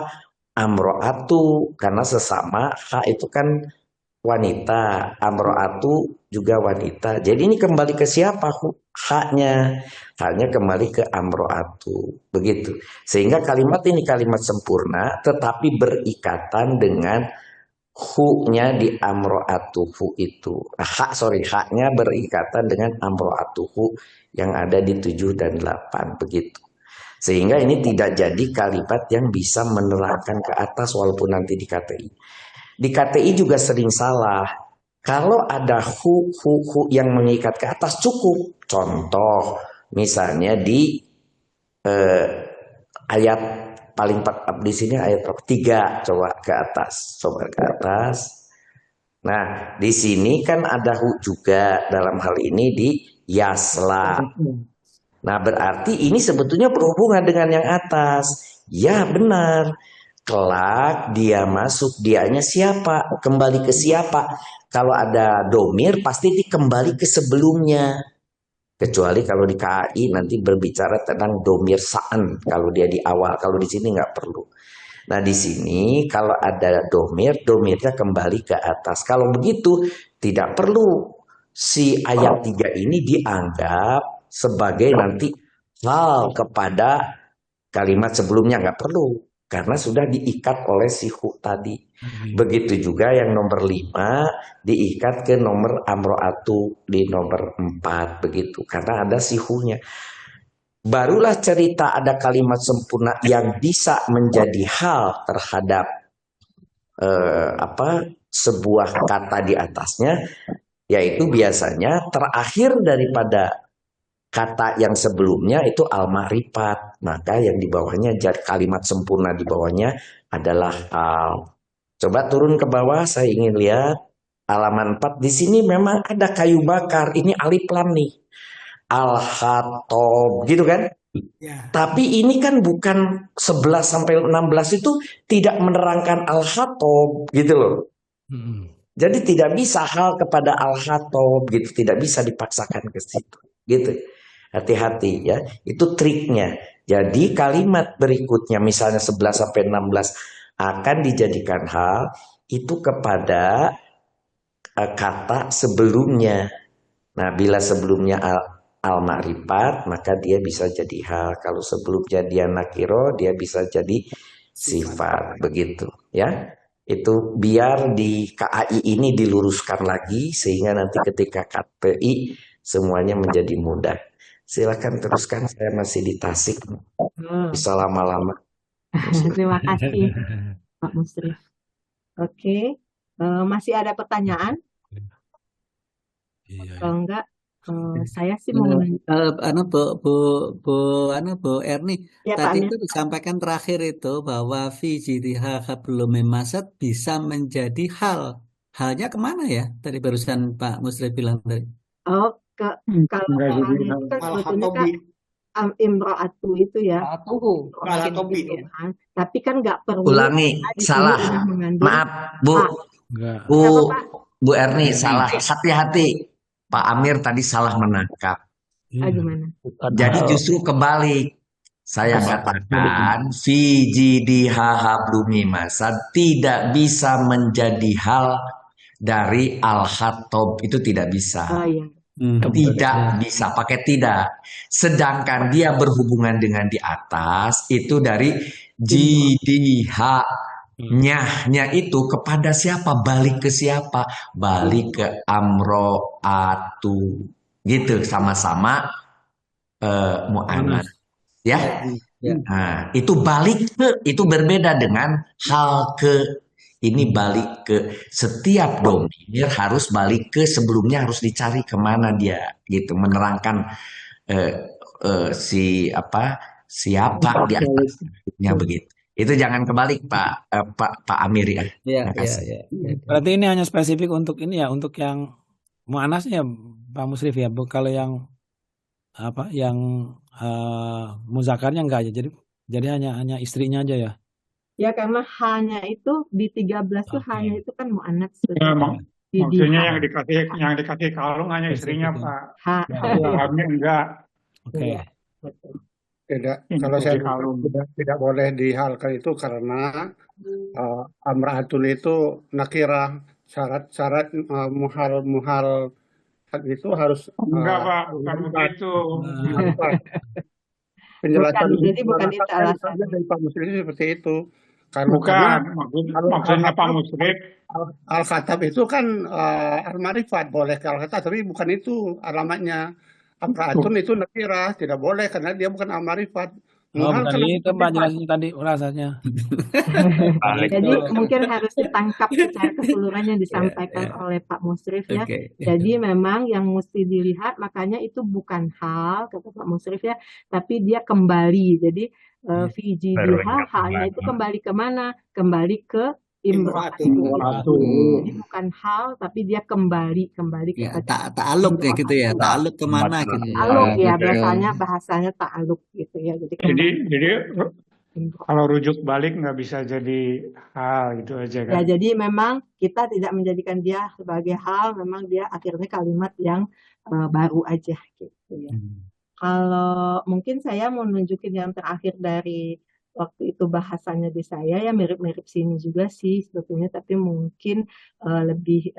Amro'atu, karena sesama itu kan wanita, amro'atu juga wanita. Jadi ini kembali ke siapa haknya? Haknya kembali ke amro'atu, begitu. Sehingga kalimat ini kalimat sempurna, tetapi berikatan dengan hu-nya di amro'atuhu itu. Haknya berikatan dengan amro'atuhu yang ada di 7 dan 8, begitu. Sehingga ini tidak jadi kalimat yang bisa menerangkan ke atas walaupun nanti di KTI. Di KTI juga sering salah. Kalau ada hu yang mengikat ke atas cukup. Contoh, misalnya di ayat paling di sini ayat 3, coba ke atas. Nah, di sini kan ada hu juga, dalam hal ini di yasla. Nah, berarti ini sebetulnya berhubungan dengan yang atas. Ya, benar. Kelak dia masuk, dianya siapa? Kembali ke siapa? Kalau ada domir pasti dikembali ke sebelumnya. Kecuali kalau di KAI nanti berbicara tentang domir sa'an kalau dia di awal, kalau di sini nggak perlu. Nah di sini kalau ada domirnya kembali ke atas. Kalau begitu tidak perlu si ayat 3 ini dianggap sebagai nanti hal kepada kalimat sebelumnya, nggak perlu. Karena sudah diikat oleh si hu tadi. Begitu juga yang nomor 5 diikat ke nomor amro'atu di nomor 4, begitu. Karena ada si hu-nya. Barulah cerita ada kalimat sempurna yang bisa menjadi hal terhadap sebuah kata di atasnya, yaitu biasanya terakhir daripada kata yang sebelumnya itu al-ma'rifat. Maka yang di bawahnya kalimat sempurna di bawahnya adalah al. Coba turun ke bawah, saya ingin lihat halaman 4. Di sini memang ada kayu bakar. Ini alif lam nih. Al-Khattab, gitu kan? Ya. Tapi ini kan bukan 11 sampai 16 itu tidak menerangkan Al-Khattab, gitu loh. Jadi tidak bisa hal kepada Al-Khattab, gitu. Tidak bisa dipaksakan ke situ, gitu. Hati-hati ya, itu triknya. Jadi kalimat berikutnya misalnya 11 sampai 16 akan dijadikan hal itu kepada kata sebelumnya. Nah, bila sebelumnya al-ma'rifat maka dia bisa jadi hal. Kalau sebelumnya dia nakiro dia bisa jadi sifat, begitu ya. Itu biar di KAI ini diluruskan lagi sehingga nanti ketika KTI semuanya menjadi mudah. Silakan teruskan, saya masih di Tasik. Bisa lama-lama. Terima kasih Pak Musrif. Oke, masih ada pertanyaan? Kalau enggak, saya sih mau Bu Erni, ya, tadi itu disampaikan terakhir itu bahwa fi jidha hablum masad bisa menjadi hal. Halnya kemana ya? Tadi barusan Pak Musrif bilang tadi. Oh, kalau orang itu kan sebetulnya kan imro'atu itu ya. Tapi kan nggak perlu. Ulangi, salah. Maaf, Bu Erni, salah. Hati-hati. Pak Amir tadi salah menangkap. Gimana? Jadi justru kebalik. Saya katakan fi jidha hablum masad tidak bisa menjadi hal dari al-khattab, itu tidak bisa. Iya. Tidak bisa, pakai tidak. Sedangkan dia berhubungan dengan di atas itu dari jidha. Nyahnya itu kepada siapa? Balik ke siapa? Balik ke amro'atu. Gitu, sama-sama mu'annas. Ya. Nah, itu balik ke, itu berbeda dengan hal ke. Ini balik ke setiap domir harus balik ke sebelumnya, harus dicari kemana dia gitu, menerangkan siapa di atasnya begitu. Itu jangan kebalik Pak Amir ya. Terima kasih. Berarti ini hanya spesifik untuk ini ya, untuk yang muannasnya Pak Musrif ya. Kalau yang yang muzakarnya enggak aja. Jadi hanya istrinya aja ya. Ya karena hanya itu di 13 tuh hanya itu kan muannats. Ya, maksudnya yang dikasih kalung hanya istrinya Pak. Hamil enggak. Oke. Kalau saya tidak boleh dihalkan itu karena amraatun itu nakirah, syarat muhal itu harus enggak Pak, bukan begitu. Penjelasan jadi bukan itu alasannya dari Pak Musrif seperti itu. Bukan, maksudnya Pak Musrif Al-Khatab itu kan al-marifat, boleh ke Al-Khatab, tapi bukan itu alamatnya. Amraatun itu nakirah, tidak boleh karena dia bukan al-marifat. Bukan itu Pak jelasin tadi ulasannya. Jadi mungkin harus ditangkap secara keseluruhan yang disampaikan oleh Pak Musrif ya. Jadi memang yang mesti dilihat, makanya itu bukan hal kata Pak Musrif ya, tapi dia kembali. Jadi Fiji halnya itu kembali kemana? Kembali ke imro'atu. Jadi bukan hal, tapi dia kembali ke ta'aluk ya gitu ya, ta'aluk kemana gitu. Ta'aluk ya, biasanya bahasanya ta'aluk gitu ya. Jadi kalau rujuk balik nggak bisa jadi hal gitu aja kan. Ya, jadi memang kita tidak menjadikan dia sebagai hal, memang dia akhirnya kalimat yang baru aja gitu ya. Kalau mungkin saya mau nunjukin yang terakhir dari waktu itu bahasanya di saya ya, mirip-mirip sini juga sih sebetulnya, tapi mungkin lebih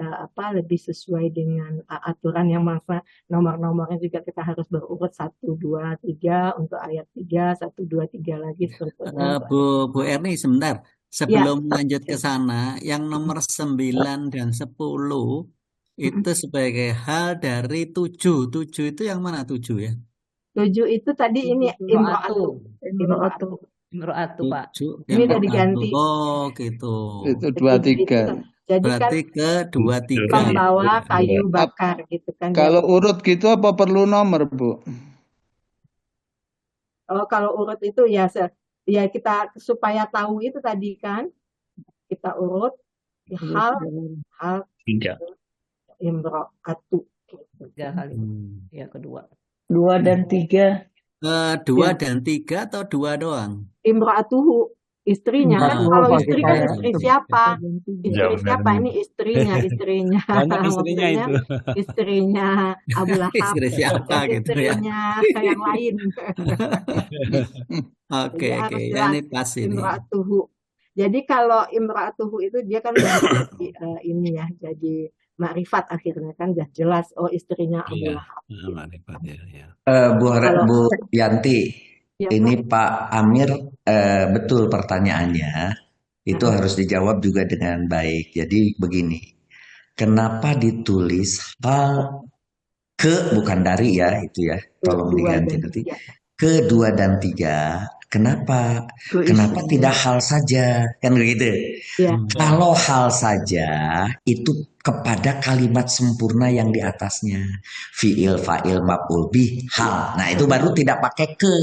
sesuai dengan aturan yang masa nomor-nomornya juga kita harus berurut 1, 2, 3 untuk ayat 3, 1, 2, 3 lagi seterusnya. Bu Erni sebentar, sebelum lanjut ke sana, yang nomor 9 dan 10 itu sebagai hal dari 7 itu yang mana 7 ya? 7 itu tadi ini imro'atu Pak. Ini udah diganti. Oh gitu. Itu 23. Jadi berarti kan ke 23. Membawa kayu bakar gitu kan. Kalau urut gitu apa perlu nomor Bu? Oh kalau urut itu ya kita supaya tahu itu tadi kan kita urut ya, hal 3. Imro'atu. 3 kali. Ya kedua. 2 dan 3. 2 dan 3 atau 2 doang? Imro'atuhu, istrinya kan. Kalau istri kan istri siapa? Istri siapa? Ini istrinya. Banyak istrinya itu. Istrinya Abu Lahab. Istri siapa gitu ya? Istrinya yang lain. Oke. Ini pas ini. Imro'atuhu. Jadi kalau imro'atuhu itu dia kan jadi ini ya, jadi makrifat akhirnya kan udah jelas istrinya Abu Lahab. Bu Yanti, ini Pak Amir betul pertanyaannya, itu harus dijawab juga dengan baik. Jadi begini, kenapa ditulis hal bukan dari ya itu ya, tolong diganti nanti. Ke 2 dan 3, kenapa tidak hal saja kan begitu? Kalau hal saja itu kepada kalimat sempurna yang di atasnya, fiil, fa'il, maf'ul bih, hal. Nah itu baru tidak pakai ke.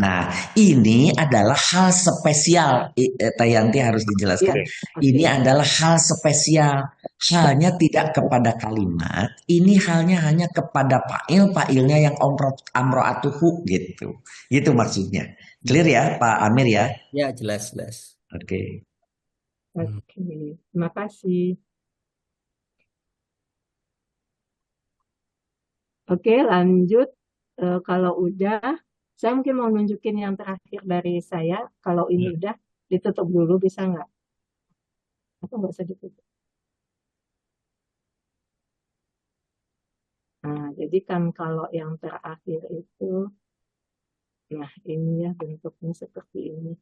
Nah ini adalah hal spesial. Tayanti harus dijelaskan. Ini adalah hal spesial. Halnya tidak kepada kalimat. Ini halnya hanya kepada fa'il, fa'ilnya yang amro'atuhu gitu. Gitu maksudnya. Clear ya Pak Amir ya? Ya jelas. Oke. Terima kasih. Oke, lanjut. Kalau udah, saya mungkin mau nunjukin yang terakhir dari saya. Kalau ini udah, ditutup dulu bisa nggak? Atau nggak usah ditutup? Nah, jadi kan kalau yang terakhir itu, nah ini ya bentuknya seperti ini.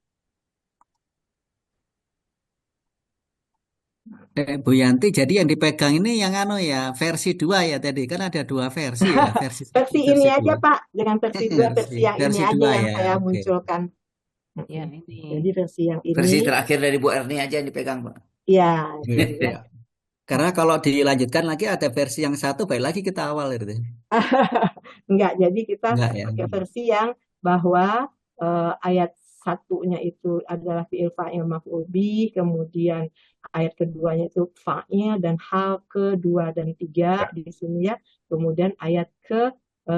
Bu Yanti, jadi yang dipegang ini yang versi 2 ya tadi, kan ada 2 versi ya. Versi ini aja Pak, dengan versi 2, versi yang ini aja yang saya munculkan. Ya, Jadi ini. versi yang Versi ini, terakhir dari Bu Erni aja yang dipegang, Pak. ya, Iya. Karena kalau dilanjutkan lagi ada versi yang satu, baik lagi kita awal gitu. enggak. Jadi kita Enggak ya. pakai versi yang bahwa ayat satunya itu adalah fi'il fa'il maf'ul bih, kemudian ayat keduanya itu fa'il dan hal kedua dan tiga di sini ya. Kemudian ayat ke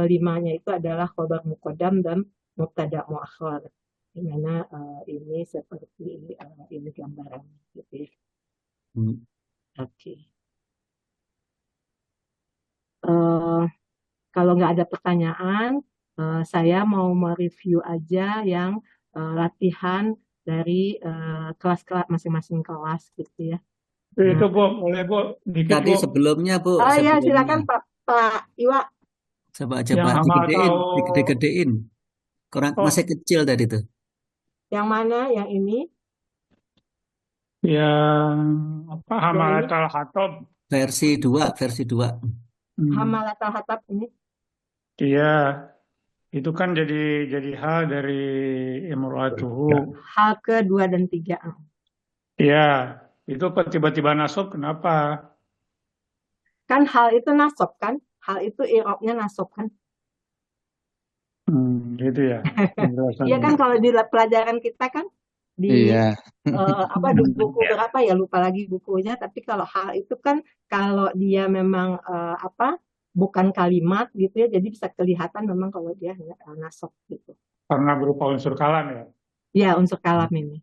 limanya itu adalah khobar muqaddam dan mubtada muakhar. Di mana ini seperti ini gambarannya gitu ya. Oke. Kalau nggak ada pertanyaan, saya mau mereview aja yang latihan dari kelas-kelas masing-masing kelas gitu ya. Itu Bu, boleh Bu, dikit Tadi Bu. sebelumnya Bu, Oh ya, sebelumnya. silakan Pak Iwa. Coba Yang hama digedein, atau digede-gedein. Kurang oh, masih kecil tadi tuh. Yang mana? Yang ini? yang apa Yang ini? Hamalat al-Hatab. Versi 2, versi 2. Hamalat al-Hatab ini? Iya, itu kan jadi hal dari imro'atuhu. Hal kedua dan tiga. Iya, itu kok tiba-tiba nasab kenapa? Kan hal itu nasab kan? Hal itu i'rabnya nasab kan? Gitu ya. Iya kan kalau di pelajaran kita kan di Iya. apa di buku berapa ya lupa lagi bukunya, tapi kalau hal itu kan kalau dia memang apa bukan kalimat gitu ya, jadi bisa kelihatan memang kalau dia nasab gitu. Karena berupa unsur kalam ya. Ya, unsur kalam ini.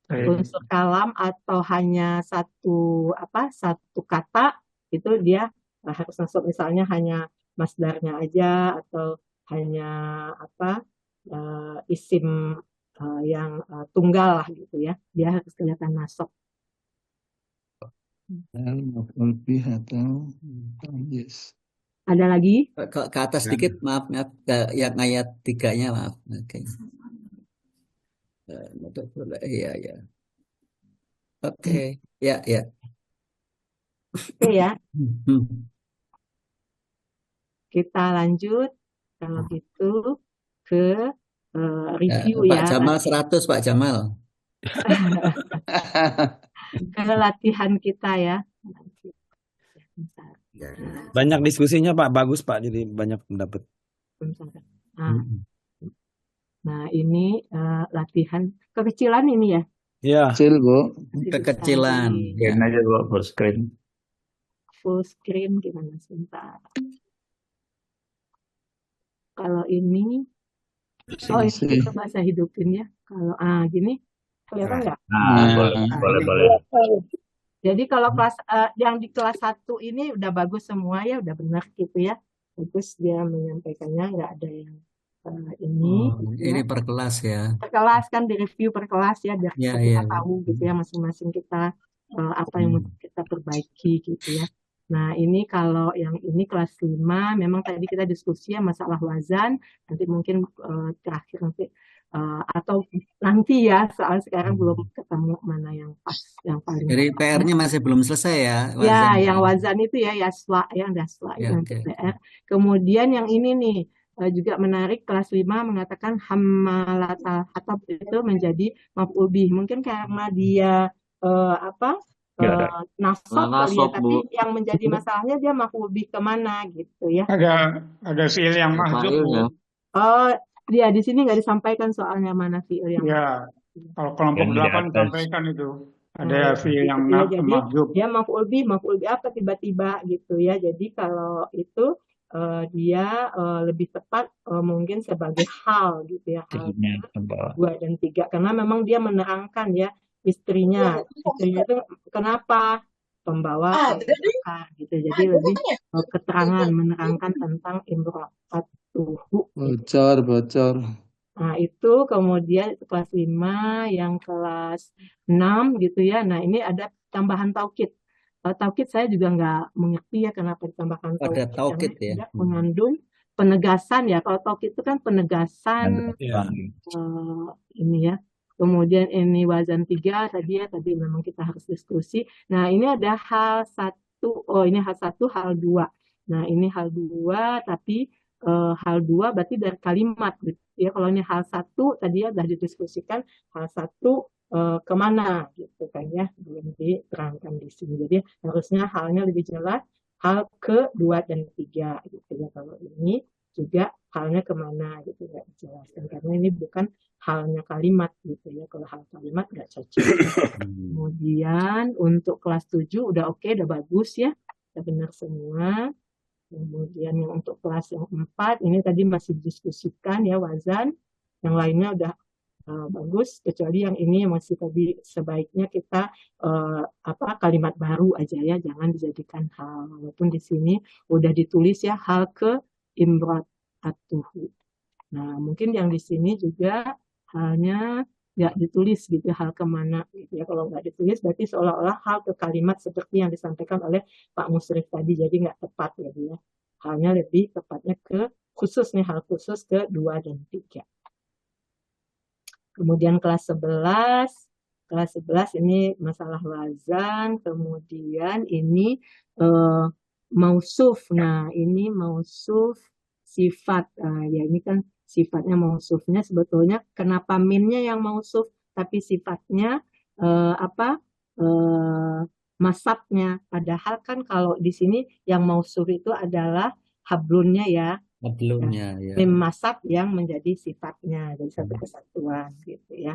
Baik. Unsur kalam atau hanya satu kata itu dia harus nasab, misalnya hanya masdarnya aja atau hanya isim yang tunggal lah gitu ya, dia harus kelihatan nasab. Lebih atau yes. Ada lagi? Ke atas sedikit, maaf, yang ayat 3-nya, maaf. Oke. Iya, ya. Oke, ya. Oke ya. Kita lanjut kalau gitu ke review Pak ya. Jamal 100, Pak Jamal. Ke latihan kita ya. Banyak diskusinya Pak, bagus Pak, jadi banyak pendapat. Nah ini latihan kekecilan ini ya. Iya. Kecil Bu. Kekecilan. Screen aja Bu, full screen. Full screen gimana sebentar. Kalau ini, oh ini coba saya hidupin ya. Kalau gini, kelihatan nggak? Boleh. Jadi kalau kelas yang di kelas 1 ini udah bagus semua ya, udah benar gitu ya. Bagus dia menyampaikannya, nggak ada yang ini. Ini per kelas ya. Per kelas kan, direview per kelas ya, biar kita tahu gitu ya masing-masing kita apa yang mau kita perbaiki gitu ya. Nah ini kalau yang ini kelas 5, memang tadi kita diskusi ya masalah wazan, nanti mungkin terakhir nanti atau nanti ya, soal sekarang belum ketemu mana yang pas, yang paling Jadi pas. PR-nya masih belum selesai ya? Ya, yang wazan itu ya yasla, yang dasla itu nanti PR. Kemudian yang ini nih juga menarik, kelas 5 mengatakan hamalat al-hatab itu menjadi maf'ul bih. Mungkin karena dia nasab kali ya, tapi yang menjadi masalahnya dia maf'ul bih kemana gitu ya. Ada fi'il yang mahdzuf. Oh, dia di sini nggak disampaikan soalnya mana fi'il yang ya. Kalau kelompok 8 disampaikan itu. Ada fi'il yang mahdzuf. Dia maf'ul bih apa tiba-tiba gitu ya. Jadi kalau itu dia lebih tepat mungkin sebagai hal gitu ya, hal 2 dan 3, karena memang dia menerangkan ya istrinya itu kenapa pembawa gitu, jadi lebih keterangan menerangkan tentang imro'atuhu. Bocor. Nah itu kemudian itu kelas 5, yang kelas 6 gitu ya. Nah ini ada tambahan taukid. Taukid saya juga nggak mengerti ya kenapa ditambahkan taukid, karena tidak mengandung penegasan ya. Kalau taukid itu kan penegasan ini ya. Kemudian ini wazan 3 tadi memang kita harus diskusi. Nah ini ada hal 1, ini hal 1, hal 2. Nah ini hal 2, tapi hal 2 berarti dari kalimat gitu ya. Kalau ini hal satu tadi ya sudah didiskusikan, hal satu kemana gitu kan ya, belum diterangkan di sini. Jadi harusnya halnya lebih jelas, hal ke 2 dan 3 gitu ya. Kalau ini juga halnya kemana gitu nggak dijelaskan, karena ini bukan halnya kalimat gitu ya. Kalau hal kalimat nggak cocok. Kemudian untuk kelas 7 udah oke, udah bagus ya, udah benar semua. Kemudian yang untuk kelas yang 4 ini tadi masih didiskusikan ya, wazan. Yang lainnya udah bagus, kecuali yang ini yang masih tadi sebaiknya kita kalimat baru aja ya, jangan dijadikan hal. Walaupun di sini udah ditulis ya hal ke imra'atuhu. Nah, mungkin yang di sini juga halnya nggak ditulis gitu, hal kemana gitu ya. Kalau nggak ditulis berarti seolah-olah hal ke kalimat seperti yang disampaikan oleh Pak Musrif tadi, jadi nggak tepat ya dia. Halnya lebih tepatnya ke khusus nih, hal khusus ke 2 dan 3. Kemudian kelas 11 ini masalah wazan, kemudian ini mausuf. Nah, ini mausuf sifat. Ya ini kan sifatnya mausufnya sebetulnya kenapa minnya yang mausuf tapi sifatnya masabnya. Padahal kan kalau di sini yang mausuf itu adalah hablunnya ya. Hablunnya ya. Mim masab yang menjadi sifatnya, jadi satu kesatuan gitu ya.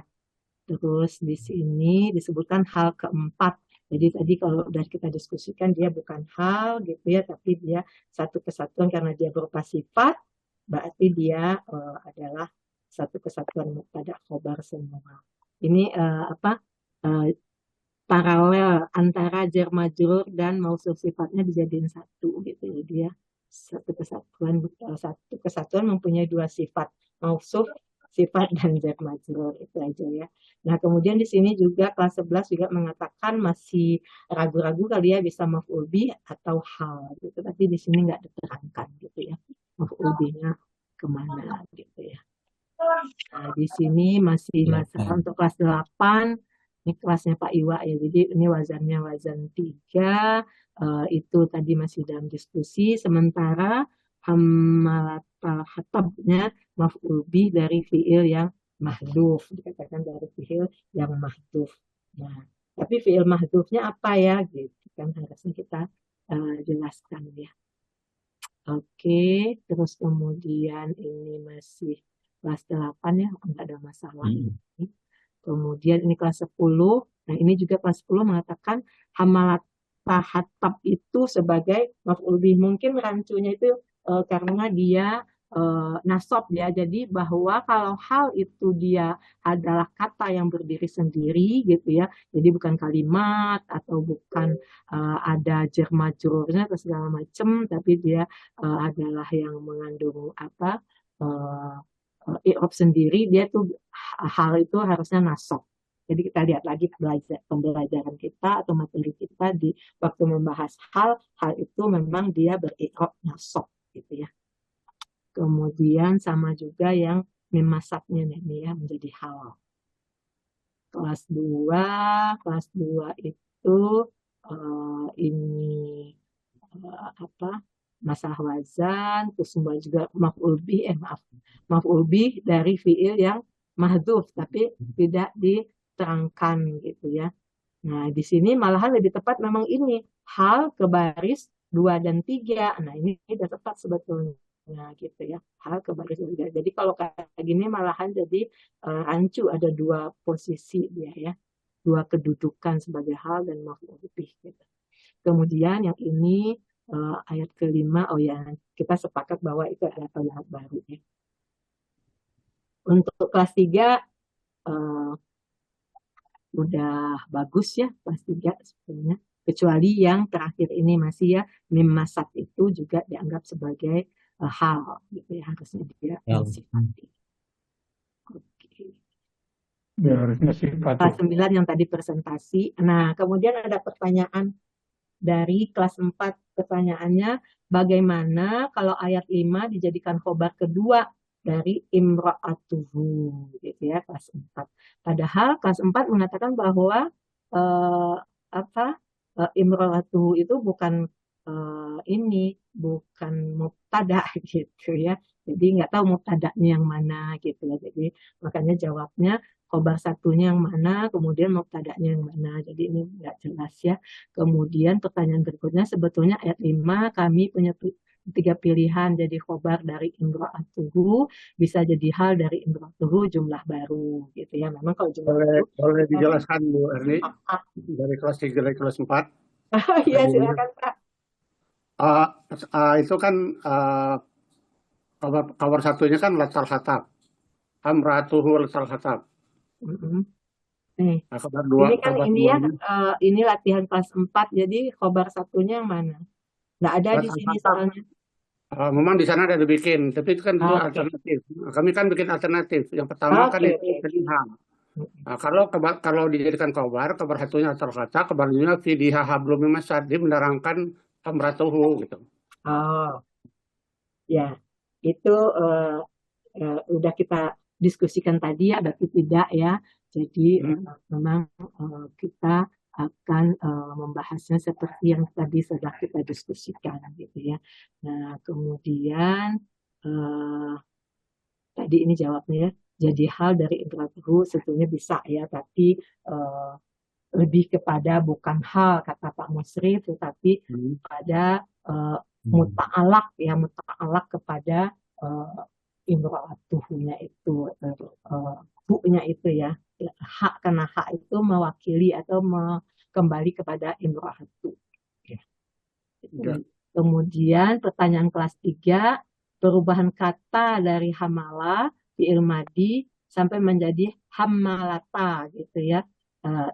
Terus di sini disebutkan hal keempat. Jadi tadi kalau udah kita diskusikan dia bukan hal gitu ya, tapi dia satu kesatuan karena dia berupa sifat, berarti dia adalah satu kesatuan mubtada khobar semua. Ini paralel antara jar majrur dan mausuf sifatnya dijadiin satu gitu ya dia. Satu kesatuan mempunyai 2 sifat, mausuf sifat dan jar majrur, itu aja ya. Nah, kemudian di sini juga kelas 11 juga mengatakan masih ragu-ragu kali ya bisa maf'ul bih atau hal gitu, tapi di sini nggak diterangkan gitu ya maf'ul bihnya kemana gitu ya. Nah, di sini masih masalah untuk kelas 8. Ini kelasnya Pak Iwa ya, jadi ini wazannya wazan 3. Itu tadi masih dalam diskusi. Sementara hammalatal hatabnya maf'ul bih dari fi'il yang mahdhuf, dikatakan dari fi'il yang mahdhuf. Nah, tapi fi'il mahdhufnya apa ya gitu kan harusnya kita jelaskan ya. Oke, terus kemudian ini masih kelas 8 ya, enggak ada masalah. Kemudian ini kelas 10. Nah, ini juga kelas 10 mengatakan hamalat tahatab itu sebagai maf'ul bih. Mungkin rancunya itu karena dia nasab ya. Jadi bahwa kalau hal itu dia adalah kata yang berdiri sendiri gitu ya. Jadi bukan kalimat atau bukan ada jar majrurnya atau segala macam, tapi dia adalah yang mengandung i'rab sendiri, dia tuh hal itu harusnya nasab. Jadi kita lihat lagi pembelajaran kita atau materi kita di waktu membahas hal itu memang dia ber-i'rab nasab gitu ya. Kemudian sama juga yang memasaknya nih ya menjadi hal. Kelas 2 itu ini masalah wazan, terus semua juga maf'ul bih dari fi'il yang mahdhuf tapi tidak diterangkan gitu ya. Nah, di sini malahan lebih tepat memang ini hal ke baris 2 dan 3. Nah, ini sudah tepat sebetulnya gitu ya. Hal ke baris 2. Jadi kalau kayak gini malahan jadi rancu, ada 2 posisi dia ya. 2 kedudukan sebagai hal dan maf'ul bih gitu. Kemudian yang ini ayat ke-5, kita sepakat bahwa itu adalah kalimat baru ya. Untuk kelas 3 udah bagus ya kelas 3 sebenarnya, kecuali yang terakhir ini masih ya mim masad itu juga dianggap sebagai hal gitu ya, harusnya dia sifati. Oke. Ya, harusnya sifati. Kelas 9 yang tadi presentasi. Nah, kemudian ada pertanyaan dari kelas 4, pertanyaannya bagaimana kalau ayat 5 dijadikan khobar kedua dari imra'atuhu gitu ya, kelas 4. Padahal kelas 4 mengatakan bahwa imra'atuhu itu bukan ini bukan mubtada gitu ya. Jadi nggak tahu mubtadanya yang mana gitu ya. Jadi makanya jawabnya khobar satunya yang mana, kemudian mubtadanya yang mana. Jadi ini nggak jelas ya. Kemudian pertanyaan berikutnya, sebetulnya ayat 5 kami punya 3 pilihan, jadi khobar dari imra'atuhu, bisa jadi hal dari imra'atuhu jumlah baru gitu ya. Memang kalau jumlah baru Boleh dijelaskan Bu Erni dari kelas 3 dari kelas 4. Iya silakan Pak. Itu kan kabar satunya kan latar khatab. Amratuhu latar khatab. Nih, Nah, kabar dua, ini kan kabar ini ya, duanya. ini latihan kelas 4, jadi khobar satunya yang mana? Nggak ada di Latar sini khatab. soalnya. Memang di sana ada dibikin, tapi itu kan itu Oke. alternatif. Nah, kami kan bikin alternatif. Yang pertama kan Oke, itu oke. fidiha. Nah, kalau dijadikan kabar satunya latar khatab, kabar duanya fidiha hablum min masad, dia menerangkan amratuhu gitu. Oh, ya. Itu udah kita diskusikan tadi ya, berarti tidak ya. Jadi memang kita akan membahasnya seperti yang tadi sudah kita diskusikan gitu ya. Nah, kemudian tadi ini jawabnya ya. Jadi hal dari imratuhu sebetulnya bisa ya, tapi lebih kepada bukan hal kata Pak Musrif, tetapi pada muta'alak ya, muta'alak kepada imra'atuhunya itu, bu-nya itu ya, hak, karena hak itu mewakili atau kembali kepada imra'atu. Ya. Kemudian pertanyaan kelas 3, perubahan kata dari hamala fi'il madi sampai menjadi hamalata gitu ya.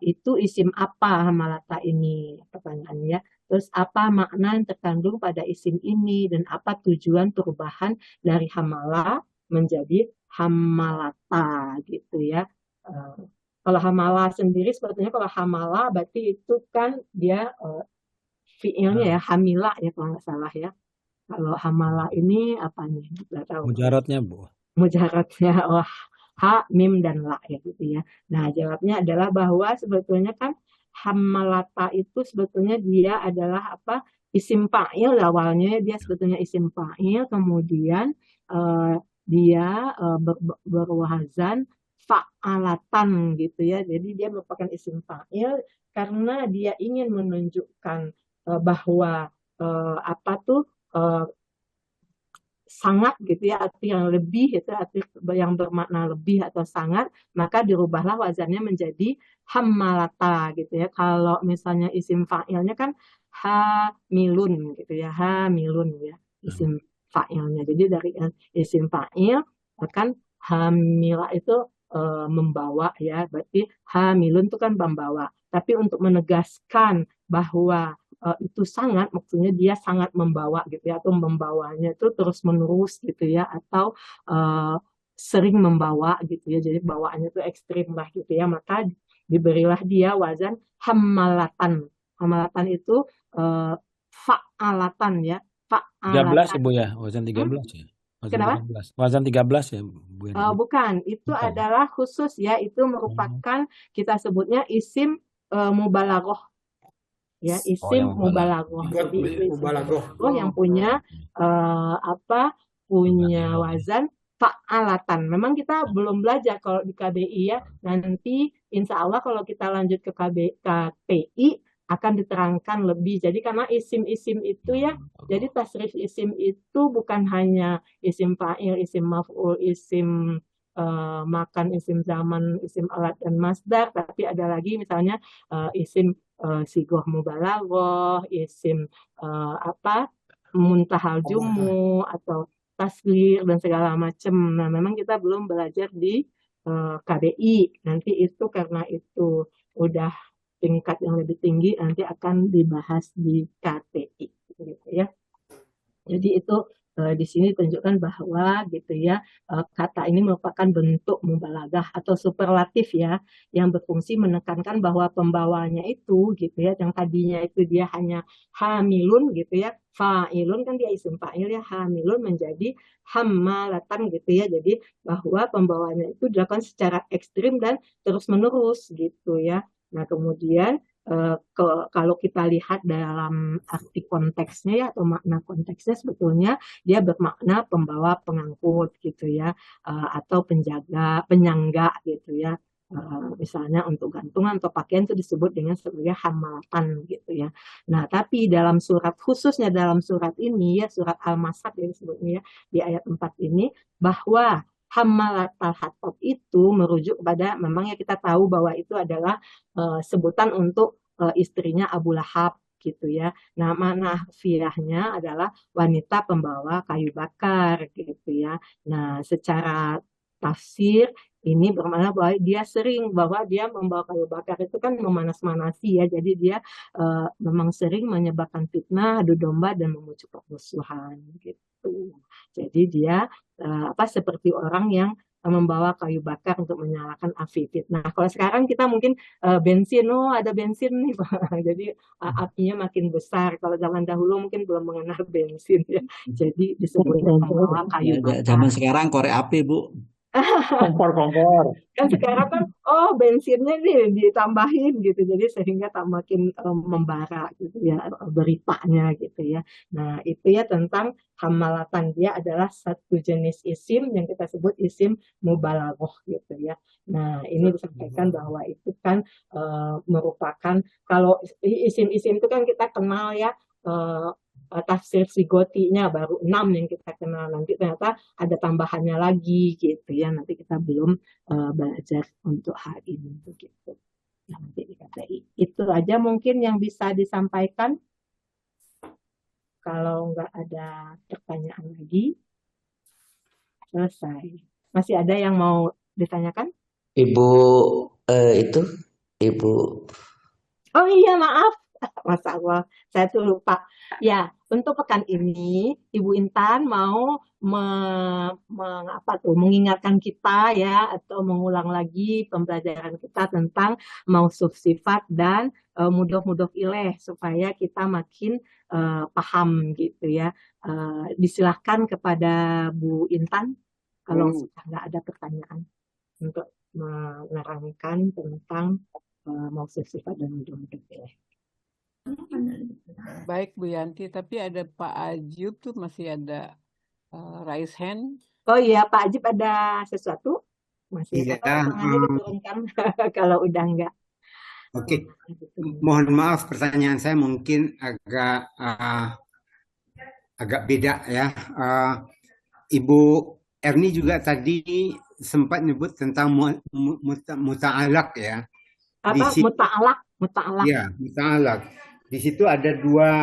Itu isim apa hamalata ini, pertanyaannya. Terus apa makna yang terkandung pada isim ini dan apa tujuan perubahan dari hamala menjadi hamalata gitu ya. Kalau hamala sendiri sebetulnya, kalau hamala berarti itu kan dia fi'ilnya ya, hamila ya kalau nggak salah ya. Kalau hamala ini apa nih? Nggak tahu. Mujaradnya Bu. Mujaradnya ha, mim, dan la ya gitu ya. Nah, jawabnya adalah bahwa sebetulnya kan hamalata itu sebetulnya dia adalah apa? Isim fa'il, awalnya dia sebetulnya isim fa'il, kemudian dia berwazan fa'alatan gitu ya. Jadi dia merupakan isim fa'il karena dia ingin menunjukkan bahwa apa tuh sangat gitu ya, arti yang lebih itu, arti yang bermakna lebih atau sangat, maka dirubahlah wazannya menjadi hamalata gitu ya. Kalau misalnya isim fa'ilnya kan hamilun gitu ya, hamilun ya isim fa'ilnya. Jadi dari isim fa'il kan hamila itu membawa ya, berarti hamilun itu kan membawa. Tapi untuk menegaskan bahwa itu sangat, maksudnya dia sangat membawa gitu ya, atau membawanya itu terus menerus gitu ya, atau sering membawa gitu ya, jadi bawaannya itu ekstrim lah gitu ya, maka diberilah dia wazan hamalatan. Hamalatan itu fa'alatan ya, 13 fa'alatan. Ibu ya, wazan 13 ya. Wazan Kenapa? 13. Wazan 13 ya Bu Erni. Bukan, itu Bukan. adalah khusus ya, itu merupakan kita sebutnya isim mubalaghah. Ya, isim yang mubalaghah. Jadi itu isim mubalaghah yang punya punya wazan fa'alatan. Memang kita belum belajar kalau di KBI ya. Nanti insya Allah kalau kita lanjut ke KPI akan diterangkan lebih. Jadi karena isim-isim itu ya, jadi tasrif isim itu bukan hanya isim fa'il, isim maf'ul, isim makan, isim zaman, isim alat dan masdar, tapi ada lagi misalnya isim sigoh mubalaghah, isim muntahal jumu atau tasghir dan segala macam. Nah, memang kita belum belajar di KBI. Nanti itu karena itu udah tingkat yang lebih tinggi, nanti akan dibahas di KTI gitu ya. Jadi itu di sini ditunjukkan bahwa gitu ya, kata ini merupakan bentuk mubalaghah atau superlatif ya, yang berfungsi menekankan bahwa pembawanya itu gitu ya, yang tadinya itu dia hanya hamilun gitu ya, fa'ilun kan dia isim fa'il ya, hamilun menjadi hamalatan gitu ya. Jadi bahwa pembawanya itu dilakukan secara ekstrim dan terus menerus gitu ya. Nah, kemudian kalau kita lihat dalam arti konteksnya ya atau makna konteksnya sebetulnya dia bermakna pembawa pengangkut gitu ya, atau penjaga penyangga gitu ya. Misalnya untuk gantungan atau pakaian itu disebut dengan sebagai hamalatan gitu ya. Nah, tapi dalam surat khususnya dalam surat ini ya surat Al-Masad yang disebutnya ya, di ayat 4 ini bahwa Hammalatal Hatab itu merujuk kepada memang ya kita tahu bahwa itu adalah sebutan untuk istrinya Abu Lahab gitu ya. Nah, mana fiahnya adalah wanita pembawa kayu bakar gitu ya. Nah, secara tafsir ini bermakna bahwa dia membawa kayu bakar itu kan memanas-manasi ya. Jadi dia memang sering menyebabkan fitnah, adu domba dan memicu permusuhan gitu. Jadi dia seperti orang yang membawa kayu bakar untuk menyalakan api fitnah. Nah, kalau sekarang kita mungkin bensin, ada bensin nih Pak. Jadi apinya makin besar. Kalau zaman dahulu mungkin belum mengenal bensin ya. Jadi disebutnya membawa kayu bakar. Zaman sekarang korek api, Bu. Kompor. Kan sekarang kan bensinnya nih ditambahin gitu, jadi sehingga tak makin membara gitu ya beritanya gitu ya. Nah, itu ya tentang hamalatan, dia adalah satu jenis isim yang kita sebut isim mubalaghah gitu ya. Nah, ini disampaikan bahwa itu kan merupakan, kalau isim-isim itu kan kita kenal ya, tafsir sigotinya baru 6 yang kita kenal, nanti ternyata ada tambahannya lagi gitu ya, nanti kita belum belajar untuk hal ini begitu. Nanti di KTI itu aja mungkin yang bisa disampaikan. Kalau nggak ada pertanyaan lagi, selesai. Masih ada yang mau ditanyakan? Ibu Ibu. Oh iya, maaf. Masya Allah, saya tuh lupa. Ya, untuk pekan ini Ibu Intan mau mengingatkan kita ya, atau mengulang lagi pembelajaran kita tentang mausuf sifat dan mudhof ilaih supaya kita makin paham gitu ya. Disilahkan kepada Bu Intan kalau sudah nggak ada pertanyaan untuk menerangkan tentang mausuf sifat dan mudhof ilaih. Baik Bu Yanti, tapi ada Pak Ajib tuh masih ada raise hand. Oh iya, Pak Ajib ada sesuatu? Masih Iya. tangannya diturunkan kalau udah enggak. Oke. Mohon maaf, pertanyaan saya mungkin agak beda ya. Ibu Erni juga tadi sempat nyebut tentang muta'alaq ya. Apa? Muta'alaq? Ya, muta'alaq. Di situ ada dua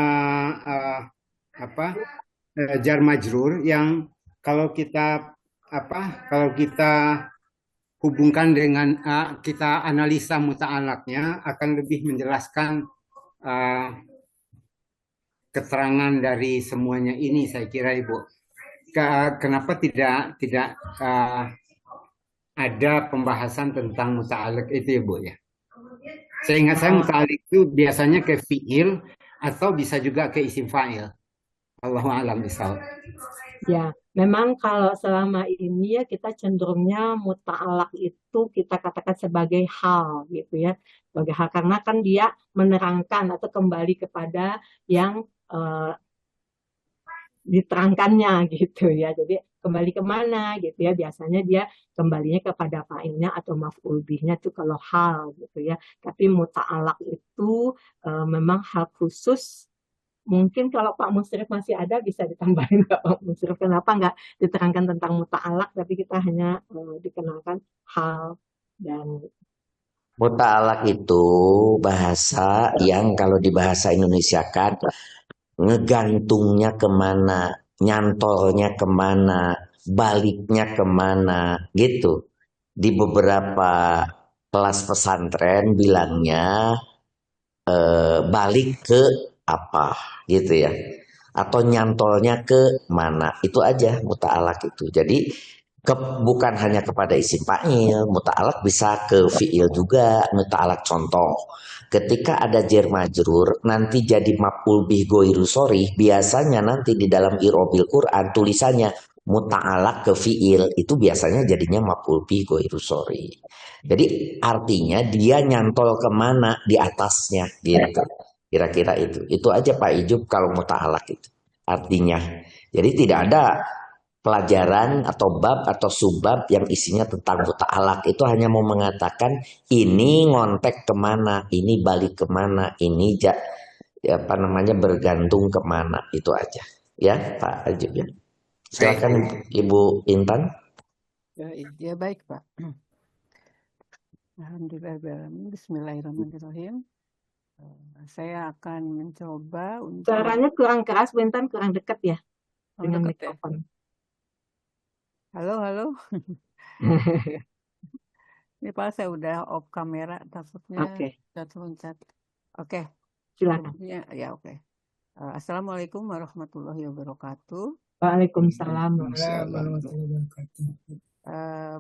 jar majrur yang kalau kita hubungkan dengan kita analisa muta'alaqnya akan lebih menjelaskan keterangan dari semuanya ini, saya kira Ibu. Kenapa tidak ada pembahasan tentang muta'alaq itu Ibu ya? Seingat saya muta'alliq itu biasanya ke fi'il atau bisa juga ke isim fa'il. Allahu a'lam bishawab. Ya, memang kalau selama ini ya kita cenderungnya muta'alaq itu kita katakan sebagai hal gitu ya. Sebagai hal karena kan dia menerangkan atau kembali kepada yang diterangkannya gitu ya. Jadi kembali kemana gitu ya, biasanya dia kembalinya kepada fa'ilnya atau maf'ul bihnya itu kalau hal gitu ya. Tapi muta'alaq itu memang hal khusus. Mungkin kalau Pak Musrif masih ada bisa ditambahin nggak Pak Musrif, kenapa nggak diterangkan tentang muta'alaq tapi kita hanya dikenalkan hal. Dan Muta'alaq itu bahasa yang kalau di bahasa Indonesia kan ngegantungnya kemana, nyantolnya kemana, baliknya kemana, gitu. Di beberapa kelas pesantren bilangnya balik ke apa, gitu ya. Atau nyantolnya ke mana, itu aja muta'alaq itu. Jadi bukan hanya kepada isim fa'il, muta'alaq bisa ke fi'il juga. Muta'alaq contoh, ketika ada jar majrur nanti jadi maf'ul bih ghairu sharih, biasanya nanti di dalam i'rabil Quran tulisannya muta'alaq ke fiil itu biasanya jadinya maf'ul bih ghairu sharih. Jadi artinya dia nyantol kemana di atasnya gitu. Kira-kira itu. Itu aja Pak Ijub kalau muta'alaq itu. Artinya. Jadi tidak ada pelajaran atau bab atau subbab yang isinya tentang muta'alaq. Itu hanya mau mengatakan ini ngontek kemana, ini balik kemana, ini bergantung kemana. Itu aja. Ya Pak Ijub ya. Silakan Ibu Intan. Ya baik Pak. Alhamdulillahirrahmanirrahim. Bismillahirrahmanirrahim. Saya akan mencoba untuk. Suaranya kurang keras, Bu Intan, kurang dekat ya dengan dekat ya. mikrofon. Halo. Ini Pak, saya udah off kamera, takutnya loncat. Oke. Silakan. Ya oke. Assalamualaikum warahmatullahi wabarakatuh. Waalaikumsalam warahmatullahi wabarakatuh.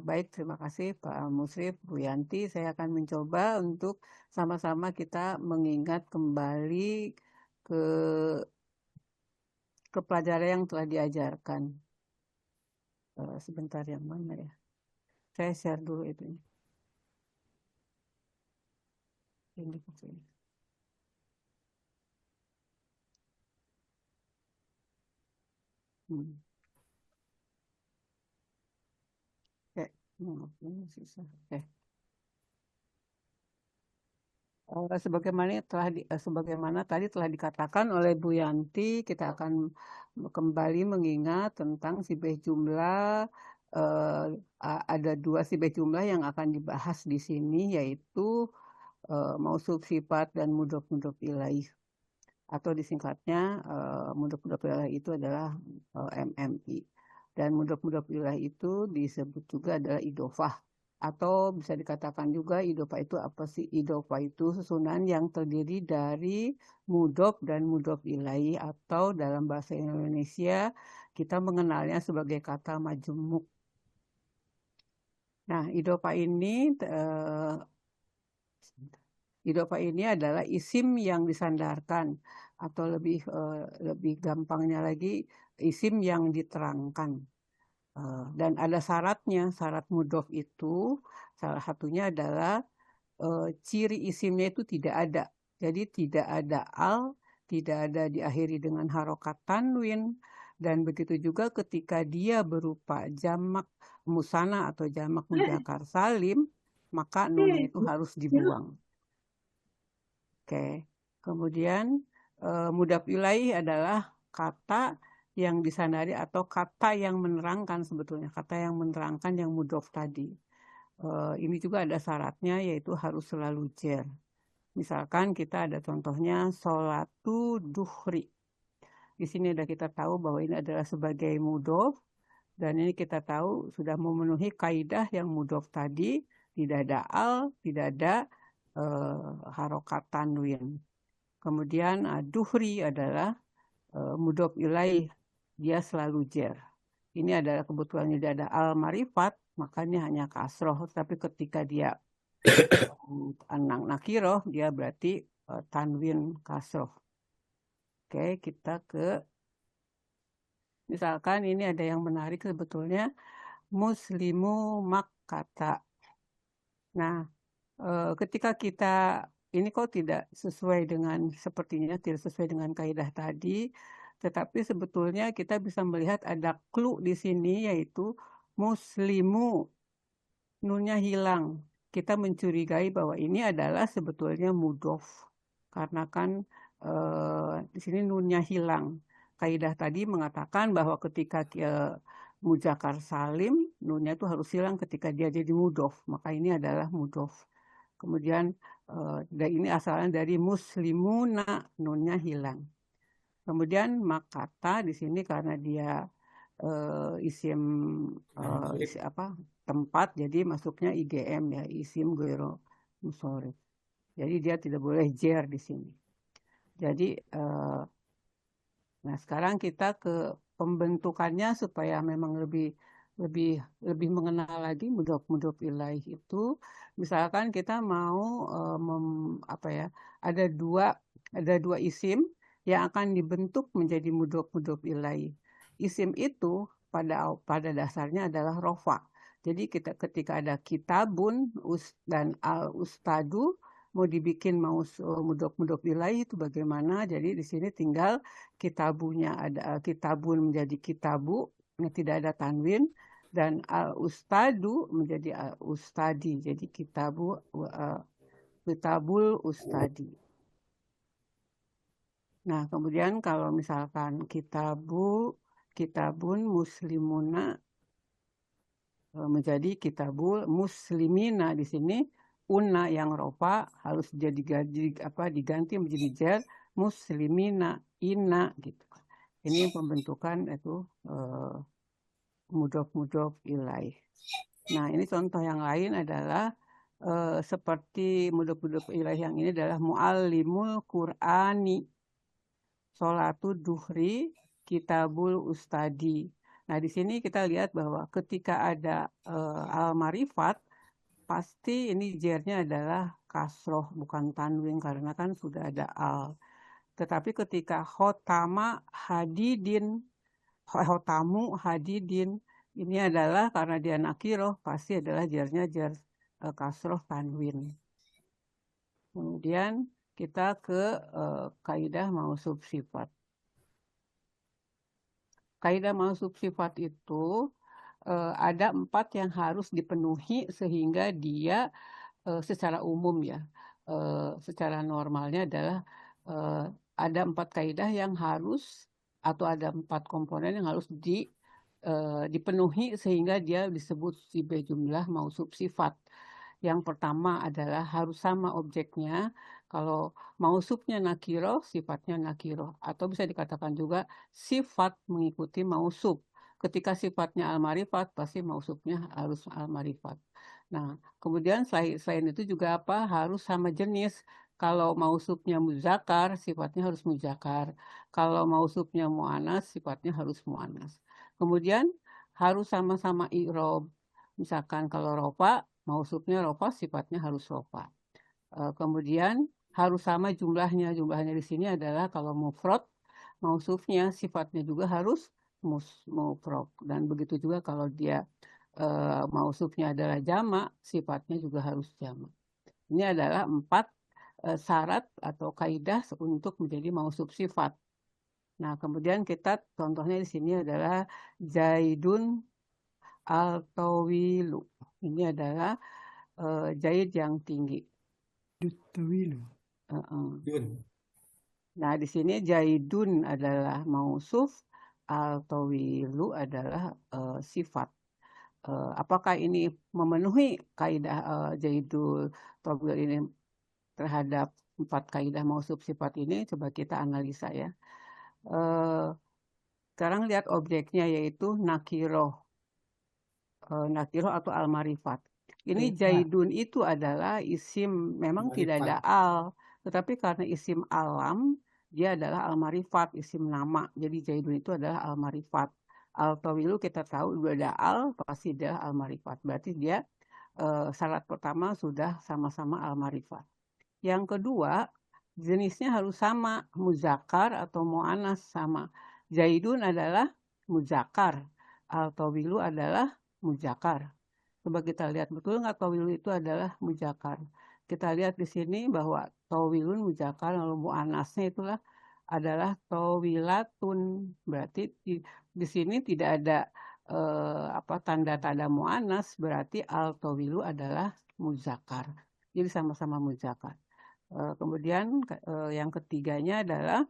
Baik, terima kasih Pak Musrif, Bu Yanti. Saya akan mencoba untuk sama-sama kita mengingat kembali ke pelajaran yang telah diajarkan. Sebentar, yang mana ya? Saya share dulu itu. Ini kecil. Oke, susah. Oke. Sebagaimana tadi telah dikatakan oleh Bu Yanti, kita akan kembali mengingat tentang sibeh jumlah. Ada 2 sibeh jumlah yang akan dibahas di sini, yaitu mausuf sifat dan mudhof ilaih, atau disingkatnya mudhof ilaih itu adalah MMI, dan mudhof ilaih itu disebut juga adalah idofah, atau bisa dikatakan juga idofah itu apa sih? Idofah itu susunan yang terdiri dari mudhof dan mudhof ilaih, atau dalam bahasa Indonesia kita mengenalnya sebagai kata majmuk. Nah, idofah ini adalah isim yang disandarkan, atau lebih gampangnya lagi isim yang diterangkan. Dan ada syaratnya. Syarat mudhof itu salah satunya adalah ciri isimnya itu tidak ada. Jadi tidak ada al, tidak ada diakhiri dengan harokat tanwin, dan begitu juga ketika dia berupa jamak musanna atau jamak mudzakkar salim, maka nunnya itu harus dibuang. Oke. Kemudian mudhof ilaih adalah kata yang disandari atau kata yang menerangkan, sebetulnya kata yang menerangkan yang mudhof tadi. Ini juga ada syaratnya, yaitu harus selalu jer. Misalkan kita ada contohnya sholatu duhri. Di sini ada kita tahu bahwa ini adalah sebagai mudhof, dan ini kita tahu sudah memenuhi kaidah yang mudhof tadi, tidak ada al, tidak ada harokat tanwin. Kemudian duhri adalah mudhof ilaih, dia selalu jer. Ini adalah kebetulan tidak ada al-marifat, makanya hanya kasroh. Tapi ketika dia nakiroh, dia berarti tanwin kasroh. Oke, kita ke, misalkan ini ada yang menarik sebetulnya, muslimu makkata. Nah, ketika kita, ini kok tidak sesuai dengan, sepertinya tidak sesuai dengan kaidah tadi, tetapi sebetulnya kita bisa melihat ada clue di sini, yaitu muslimu, nunnya hilang. Kita mencurigai bahwa ini adalah sebetulnya mudhof, karena kan di sini nunnya hilang. Kaidah tadi mengatakan bahwa ketika mudzakkar salim, nunnya itu harus hilang ketika dia jadi mudhof, maka ini adalah mudhof. Kemudian ini asalnya dari muslimuna, nunnya hilang. Kemudian makata di sini karena dia isim tempat, jadi masuknya IGM ya, isim ghairu mushorif. Jadi dia tidak boleh jer di sini. Jadi nah sekarang kita ke pembentukannya supaya memang lebih mengenal lagi mudhof ilaih itu. Misalkan kita mau ada dua isim yang akan dibentuk menjadi mudhof ilaih. Isim itu pada dasarnya adalah rofa. Jadi ketika ada kitabun dan al-ustadu mau dibikin mudhof ilaih itu bagaimana? Jadi di sini tinggal kitabunya ada kitabun menjadi kitabu, tidak ada tanwin, dan al-ustadu menjadi al-ustadi. Jadi kitabul ustadi. Nah, kemudian kalau misalkan kitabun muslimuna menjadi kitabul muslimina, di sini una yang rofa harus diganti menjadi jar muslimina inna gitu. Ini pembentukan itu mudhof ilaih. Nah, ini contoh yang lain adalah seperti mudhof ilaih yang ini adalah muallimul Qur'ani, sholatud duhri, kitabul ustadi. Nah, di sini kita lihat bahwa ketika ada al-marifat, pasti ini jernya adalah kasroh, bukan tanwin, karena kan sudah ada al. Tetapi ketika hotamu hadidin, ini adalah karena dia nakiroh, pasti adalah jernya jer kasroh tanwin. Kemudian kita ke kaidah mausuf sifat. Kaidah mausuf sifat itu ada 4 yang harus dipenuhi sehingga dia secara umum ya, secara normalnya adalah ada 4 kaidah yang harus atau ada 4 komponen yang harus dipenuhi sehingga dia disebut sibeh jumlah mausuf sifat. Yang pertama adalah harus sama objeknya. Kalau mausufnya nakiroh, sifatnya nakiroh. Atau bisa dikatakan juga sifat mengikuti mausuf. Ketika sifatnya al-marifat, pasti mausufnya harus al-marifat. Nah, kemudian selain itu juga apa? Harus sama jenis. Kalau mausufnya muzakkar, sifatnya harus muzakkar. Kalau mausufnya mu'anas, sifatnya harus mu'anas. Kemudian harus sama-sama i'rob. Misalkan kalau rofa, mausufnya rofa, sifatnya harus rofa. Kemudian harus sama jumlahnya. Jumlahnya di sini adalah kalau mufrad, mausufnya sifatnya juga harus mufrad. Dan begitu juga kalau dia mausufnya adalah jamak, sifatnya juga harus jamak. Ini adalah 4 syarat atau kaidah untuk menjadi mausuf sifat. Nah, kemudian kita contohnya di sini adalah Zaidun al-tawilu. Ini adalah Zaid yang tinggi. Tawilu. Nah, di sini Zaidun adalah mausuf, al-tawilu adalah sifat. Apakah ini memenuhi kaidah Zaidul tawil ini terhadap 4 kaidah mausuf sifat ini? Coba kita analisa ya. Sekarang lihat objeknya yaitu nakiroh. Nakiroh atau al-marifat. Ini Zaidun itu adalah isim, memang tidak ada al, tetapi karena isim alam, dia adalah al-marifat, isim nama. Jadi Zaidun itu adalah al-marifat. Al-tawilu kita tahu udah ada al, pasti dia al-marifat. Berarti dia syarat pertama sudah sama-sama al-marifat. Yang kedua, jenisnya harus sama, muzakkar atau mu'anas sama. Zaidun adalah muzakkar, al-tawilu adalah muzakkar. Coba kita lihat betul nggak tawilu itu adalah muzakkar. Kita lihat di sini bahwa tawilun muzakkar, lalu mu'anasnya itulah adalah tawilatun. Berarti di sini tidak ada tanda-tanda mu'anas, berarti al-tawilu adalah muzakkar. Jadi sama-sama muzakkar. Kemudian yang ketiganya adalah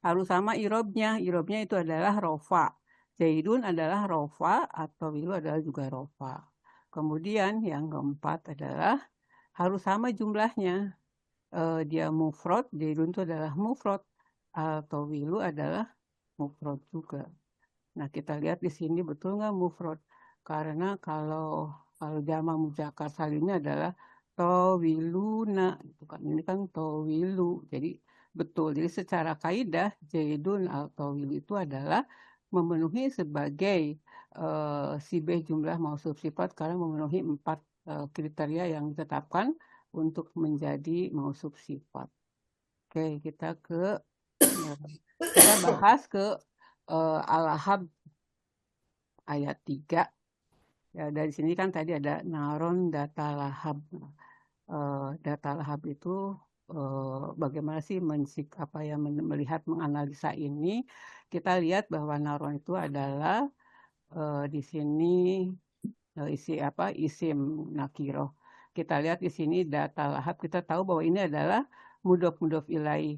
harus sama irobnya. Irobnya itu adalah rofa. Zaidun adalah rofa atau wilu adalah juga rofa. Kemudian yang keempat adalah harus sama jumlahnya. Dia mufrad, Zaidun itu adalah mufrad atau wilu adalah mufrad juga. Nah, kita lihat di sini betul nggak mufrad? Karena kalau jamak muzakkar salimnya adalah tawiluna, gitu kan. Ini kan tawilu. Jadi betul. Jadi secara kaidah Zaidun al-tawilu itu adalah memenuhi sebagai sibeh jumlah mausuf sifat karena memenuhi 4 kriteria yang ditetapkan untuk menjadi mausuf sifat. Oke, kita bahas ke Al-Lahab ayat 3. Ya, dari sini kan tadi ada naron data lahab. Data lahab itu bagaimana sih melihat menganalisa ini? Kita lihat bahwa naron itu adalah di sini isim nakiroh. Kita lihat di sini data lahab, kita tahu bahwa ini adalah mudhof ilaih,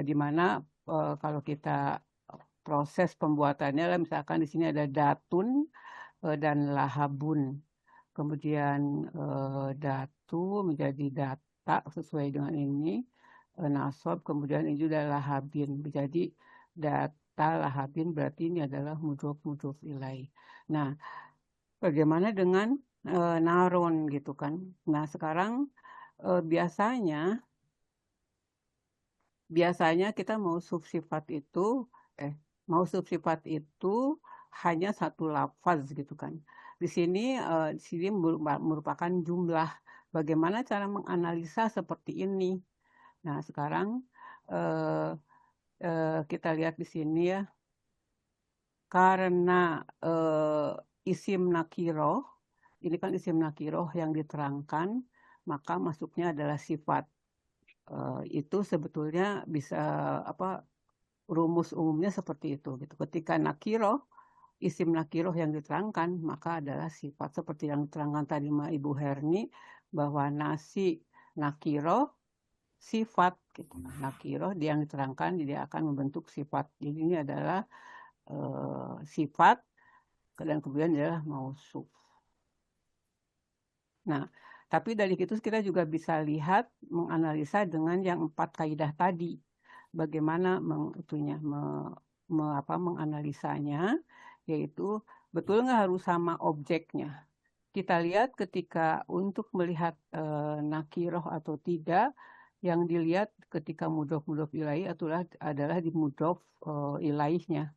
di mana kalau kita proses pembuatannya, misalkan di sini ada datun dan lahabun. Kemudian datu menjadi data sesuai dengan ini, nasob, kemudian ini juga lahabin. Jadi data lahabin berarti ini adalah mudhof ilaih. Nah, bagaimana dengan naron gitu kan? Nah, sekarang biasanya kita mau subsifat itu hanya satu lafaz gitu kan. Di sini merupakan jumlah. Bagaimana cara menganalisa seperti ini? Nah, sekarang kita lihat di sini ya. Karena isim nakiroh, ini kan isim nakiroh yang diterangkan, maka masuknya adalah sifat. Itu sebetulnya bisa rumus umumnya seperti itu gitu. Ketika nakiroh, isim nakiroh yang diterangkan, maka adalah sifat seperti yang diterangkan tadi Ibu Herni, bahwa nasi nakiroh sifat gitu. Nakiroh dia yang diterangkan, dia akan membentuk sifat. Jadi ini adalah sifat dan kemudian adalah mausuf. Nah, tapi dari itu kita juga bisa lihat menganalisa dengan yang 4 kaidah tadi. Bagaimana menganalisanya, yaitu betul nggak harus sama objeknya. Kita lihat ketika untuk melihat nakiroh atau tidak, yang dilihat ketika mudhof ilaih adalah di mudhof ilaihnya.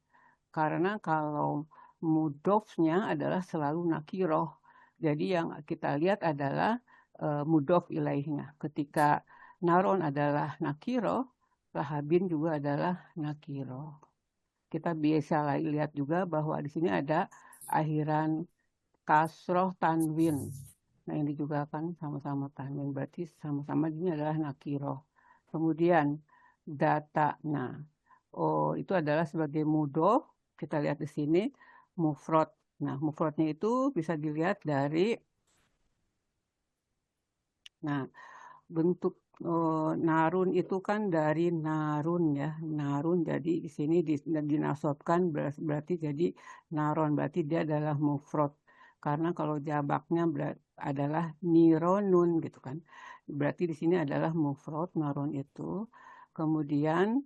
Karena kalau mudhofnya adalah selalu nakiroh. Jadi yang kita lihat adalah mudhof ilaihnya. Ketika naron adalah nakiroh, lahabin juga adalah nakiroh. Kita bisa lihat juga bahwa di sini ada akhiran kasroh tanwin. Nah, ini juga kan sama-sama tanwin, berarti sama-sama ini adalah nakiroh. Kemudian data, itu adalah sebagai mudhof. Kita lihat di sini mufrad. Nah, mufradnya itu bisa dilihat dari bentuk narun itu kan dari narun ya. Narun, jadi di sini dinasobkan berarti jadi naron, berarti dia adalah mufrad. Karena kalau jabaknya adalah nironun gitu kan. Berarti di sini adalah mufrad naron itu. Kemudian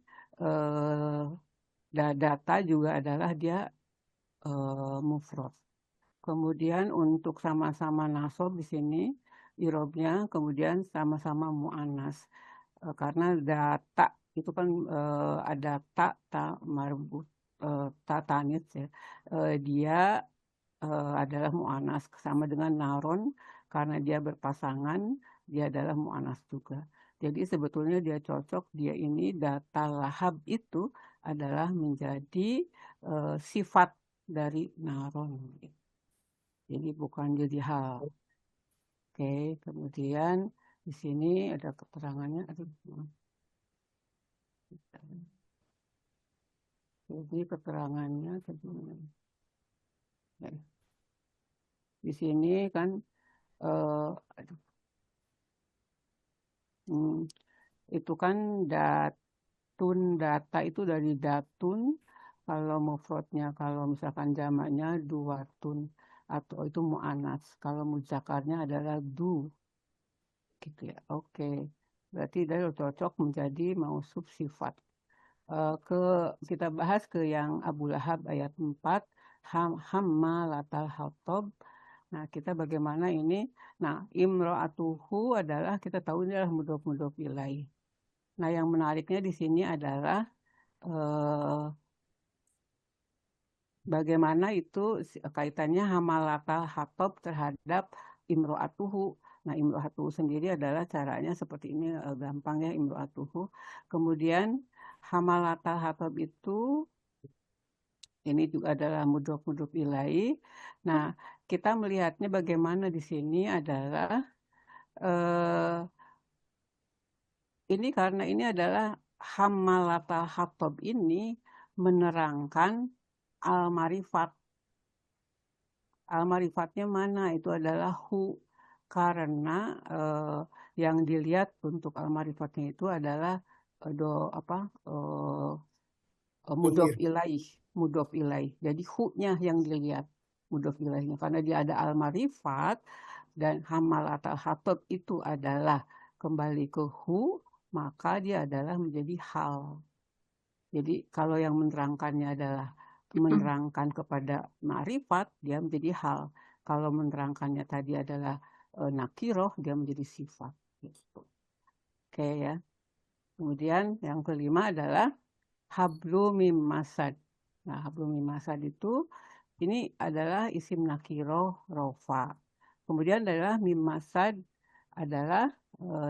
data juga adalah dia mufrad. Kemudian untuk sama-sama nasob di sini irobnya kemudian sama-sama mu'annas. Karena data itu kan ada ta marbut ta tanis ya. Dia adalah mu'annas sama dengan naron, karena dia berpasangan, dia adalah mu'annas juga. Jadi sebetulnya dia cocok, dia ini data lahab itu adalah menjadi sifat dari naron. Jadi bukan jadi hal. Oke, kemudian di sini ada keterangannya. Jadi keterangannya di sini kan itu kan data itu dari datun. Kalau mufradnya, kalau misalkan jamaknya duatun atau itu mu'anas. Kalau muzakarnya adalah du. Gitu ya. Oke. Berarti dia cocok menjadi mausuf sifat. Kita bahas ke yang Abu Lahab ayat 4. Hammalatal hatab. Nah, kita bagaimana ini? Nah, imro'atuhu adalah, kita tahu ini adalah mudhof ilaih. Nah, yang menariknya di sini adalah bagaimana itu kaitannya hamalatal hatab terhadap imro'atuhu. Nah, imro'atuhu sendiri adalah caranya seperti ini, gampang ya imro'atuhu. Kemudian hamalatal hatab itu Ini juga adalah mudhof ilaih. Nah, kita melihatnya bagaimana di sini adalah ini karena ini adalah hammalatal hatab ini menerangkan al-marifat. Al-marifatnya mana? Itu adalah hu. Karena yang dilihat untuk al-marifatnya itu adalah mudhof ilaih. Jadi hu-nya yang dilihat, mudhof ilaihnya. Karena dia ada al-marifat dan hammalatal hatab itu adalah kembali ke hu, maka dia adalah menjadi hal. Jadi kalau yang menerangkannya adalah menerangkan kepada ma'rifat, dia menjadi hal. Kalau menerangkannya tadi adalah nakiroh, dia menjadi sifat. Gitu. Oke ya. Kemudian yang kelima adalah hablu mim masad. Nah, hablu mim masad itu ini adalah isim nakiroh rofa. Kemudian adalah mim masad adalah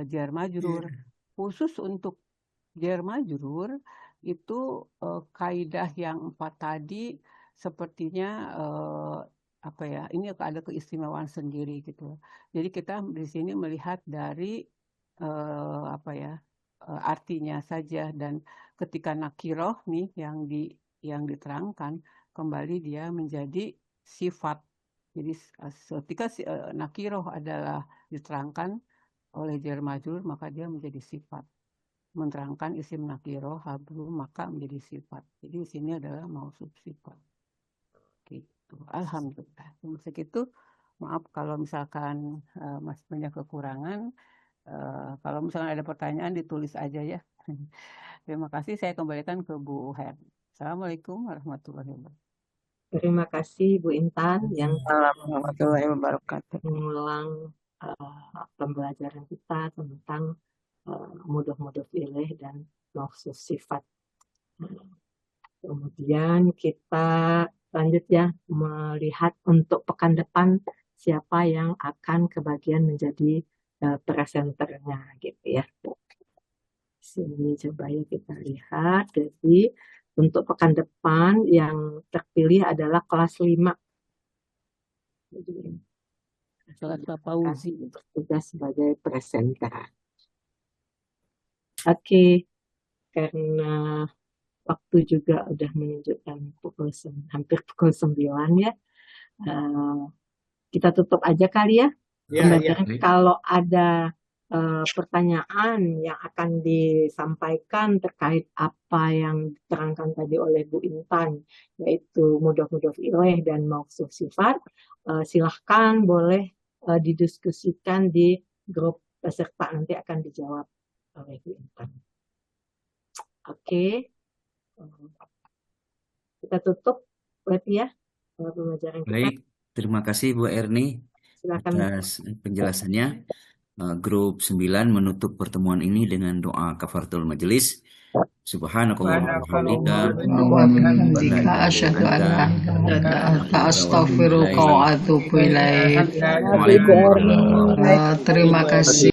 jar majrur. Khusus untuk jar majrur itu kaidah yang 4 tadi sepertinya ini ada keistimewaan sendiri gitu. Jadi kita di sini melihat dari artinya saja, dan ketika nakiroh nih yang diterangkan kembali dia menjadi sifat. Jadi ketika nakiroh adalah diterangkan oleh jar majrur maka dia menjadi sifat. Menerangkan isim nakiroh hablu maka menjadi sifat. Jadi di sini adalah mausuf sifat. Gitu. Alhamdulillah. Segitu. Maaf kalau misalkan masih banyak kekurangan. Kalau misalkan ada pertanyaan ditulis aja ya. Terima kasih. Saya kembalikan ke Bu Her. Assalamualaikum warahmatullahi wabarakatuh. Terima kasih Bu Intan yang warahmatullahi wabarakatuh. mengulang pembelajaran kita tentang mudhof ilaih dan mausuf sifat. Kemudian kita lanjut ya, melihat untuk pekan depan siapa yang akan kebagian menjadi presenternya gitu ya. Sini coba ya kita lihat. Jadi untuk pekan depan yang terpilih adalah kelas 5. Jadi bertugas sebagai presenter. Oke, karena waktu juga udah menunjukkan hampir pukul 9 ya. Kita tutup aja kali ya. Kalau ada pertanyaan yang akan disampaikan terkait apa yang diterangkan tadi oleh Bu Intan, yaitu mudhof ilaih dan mausuf sifat, silahkan boleh didiskusikan di grup peserta, nanti akan dijawab oleh Bu Intan. Oke. Kita tutup berarti ya pembelajaran kita. Baik, terima kasih Bu Erni Silakan. atas penjelasannya. Grup 9 menutup pertemuan ini dengan doa kafaratul majelis. Subhanakallahumma wa bihamdika asyhadu an la ilaha illa anta astaghfiruka wa atubu ilaik. Terima kasih.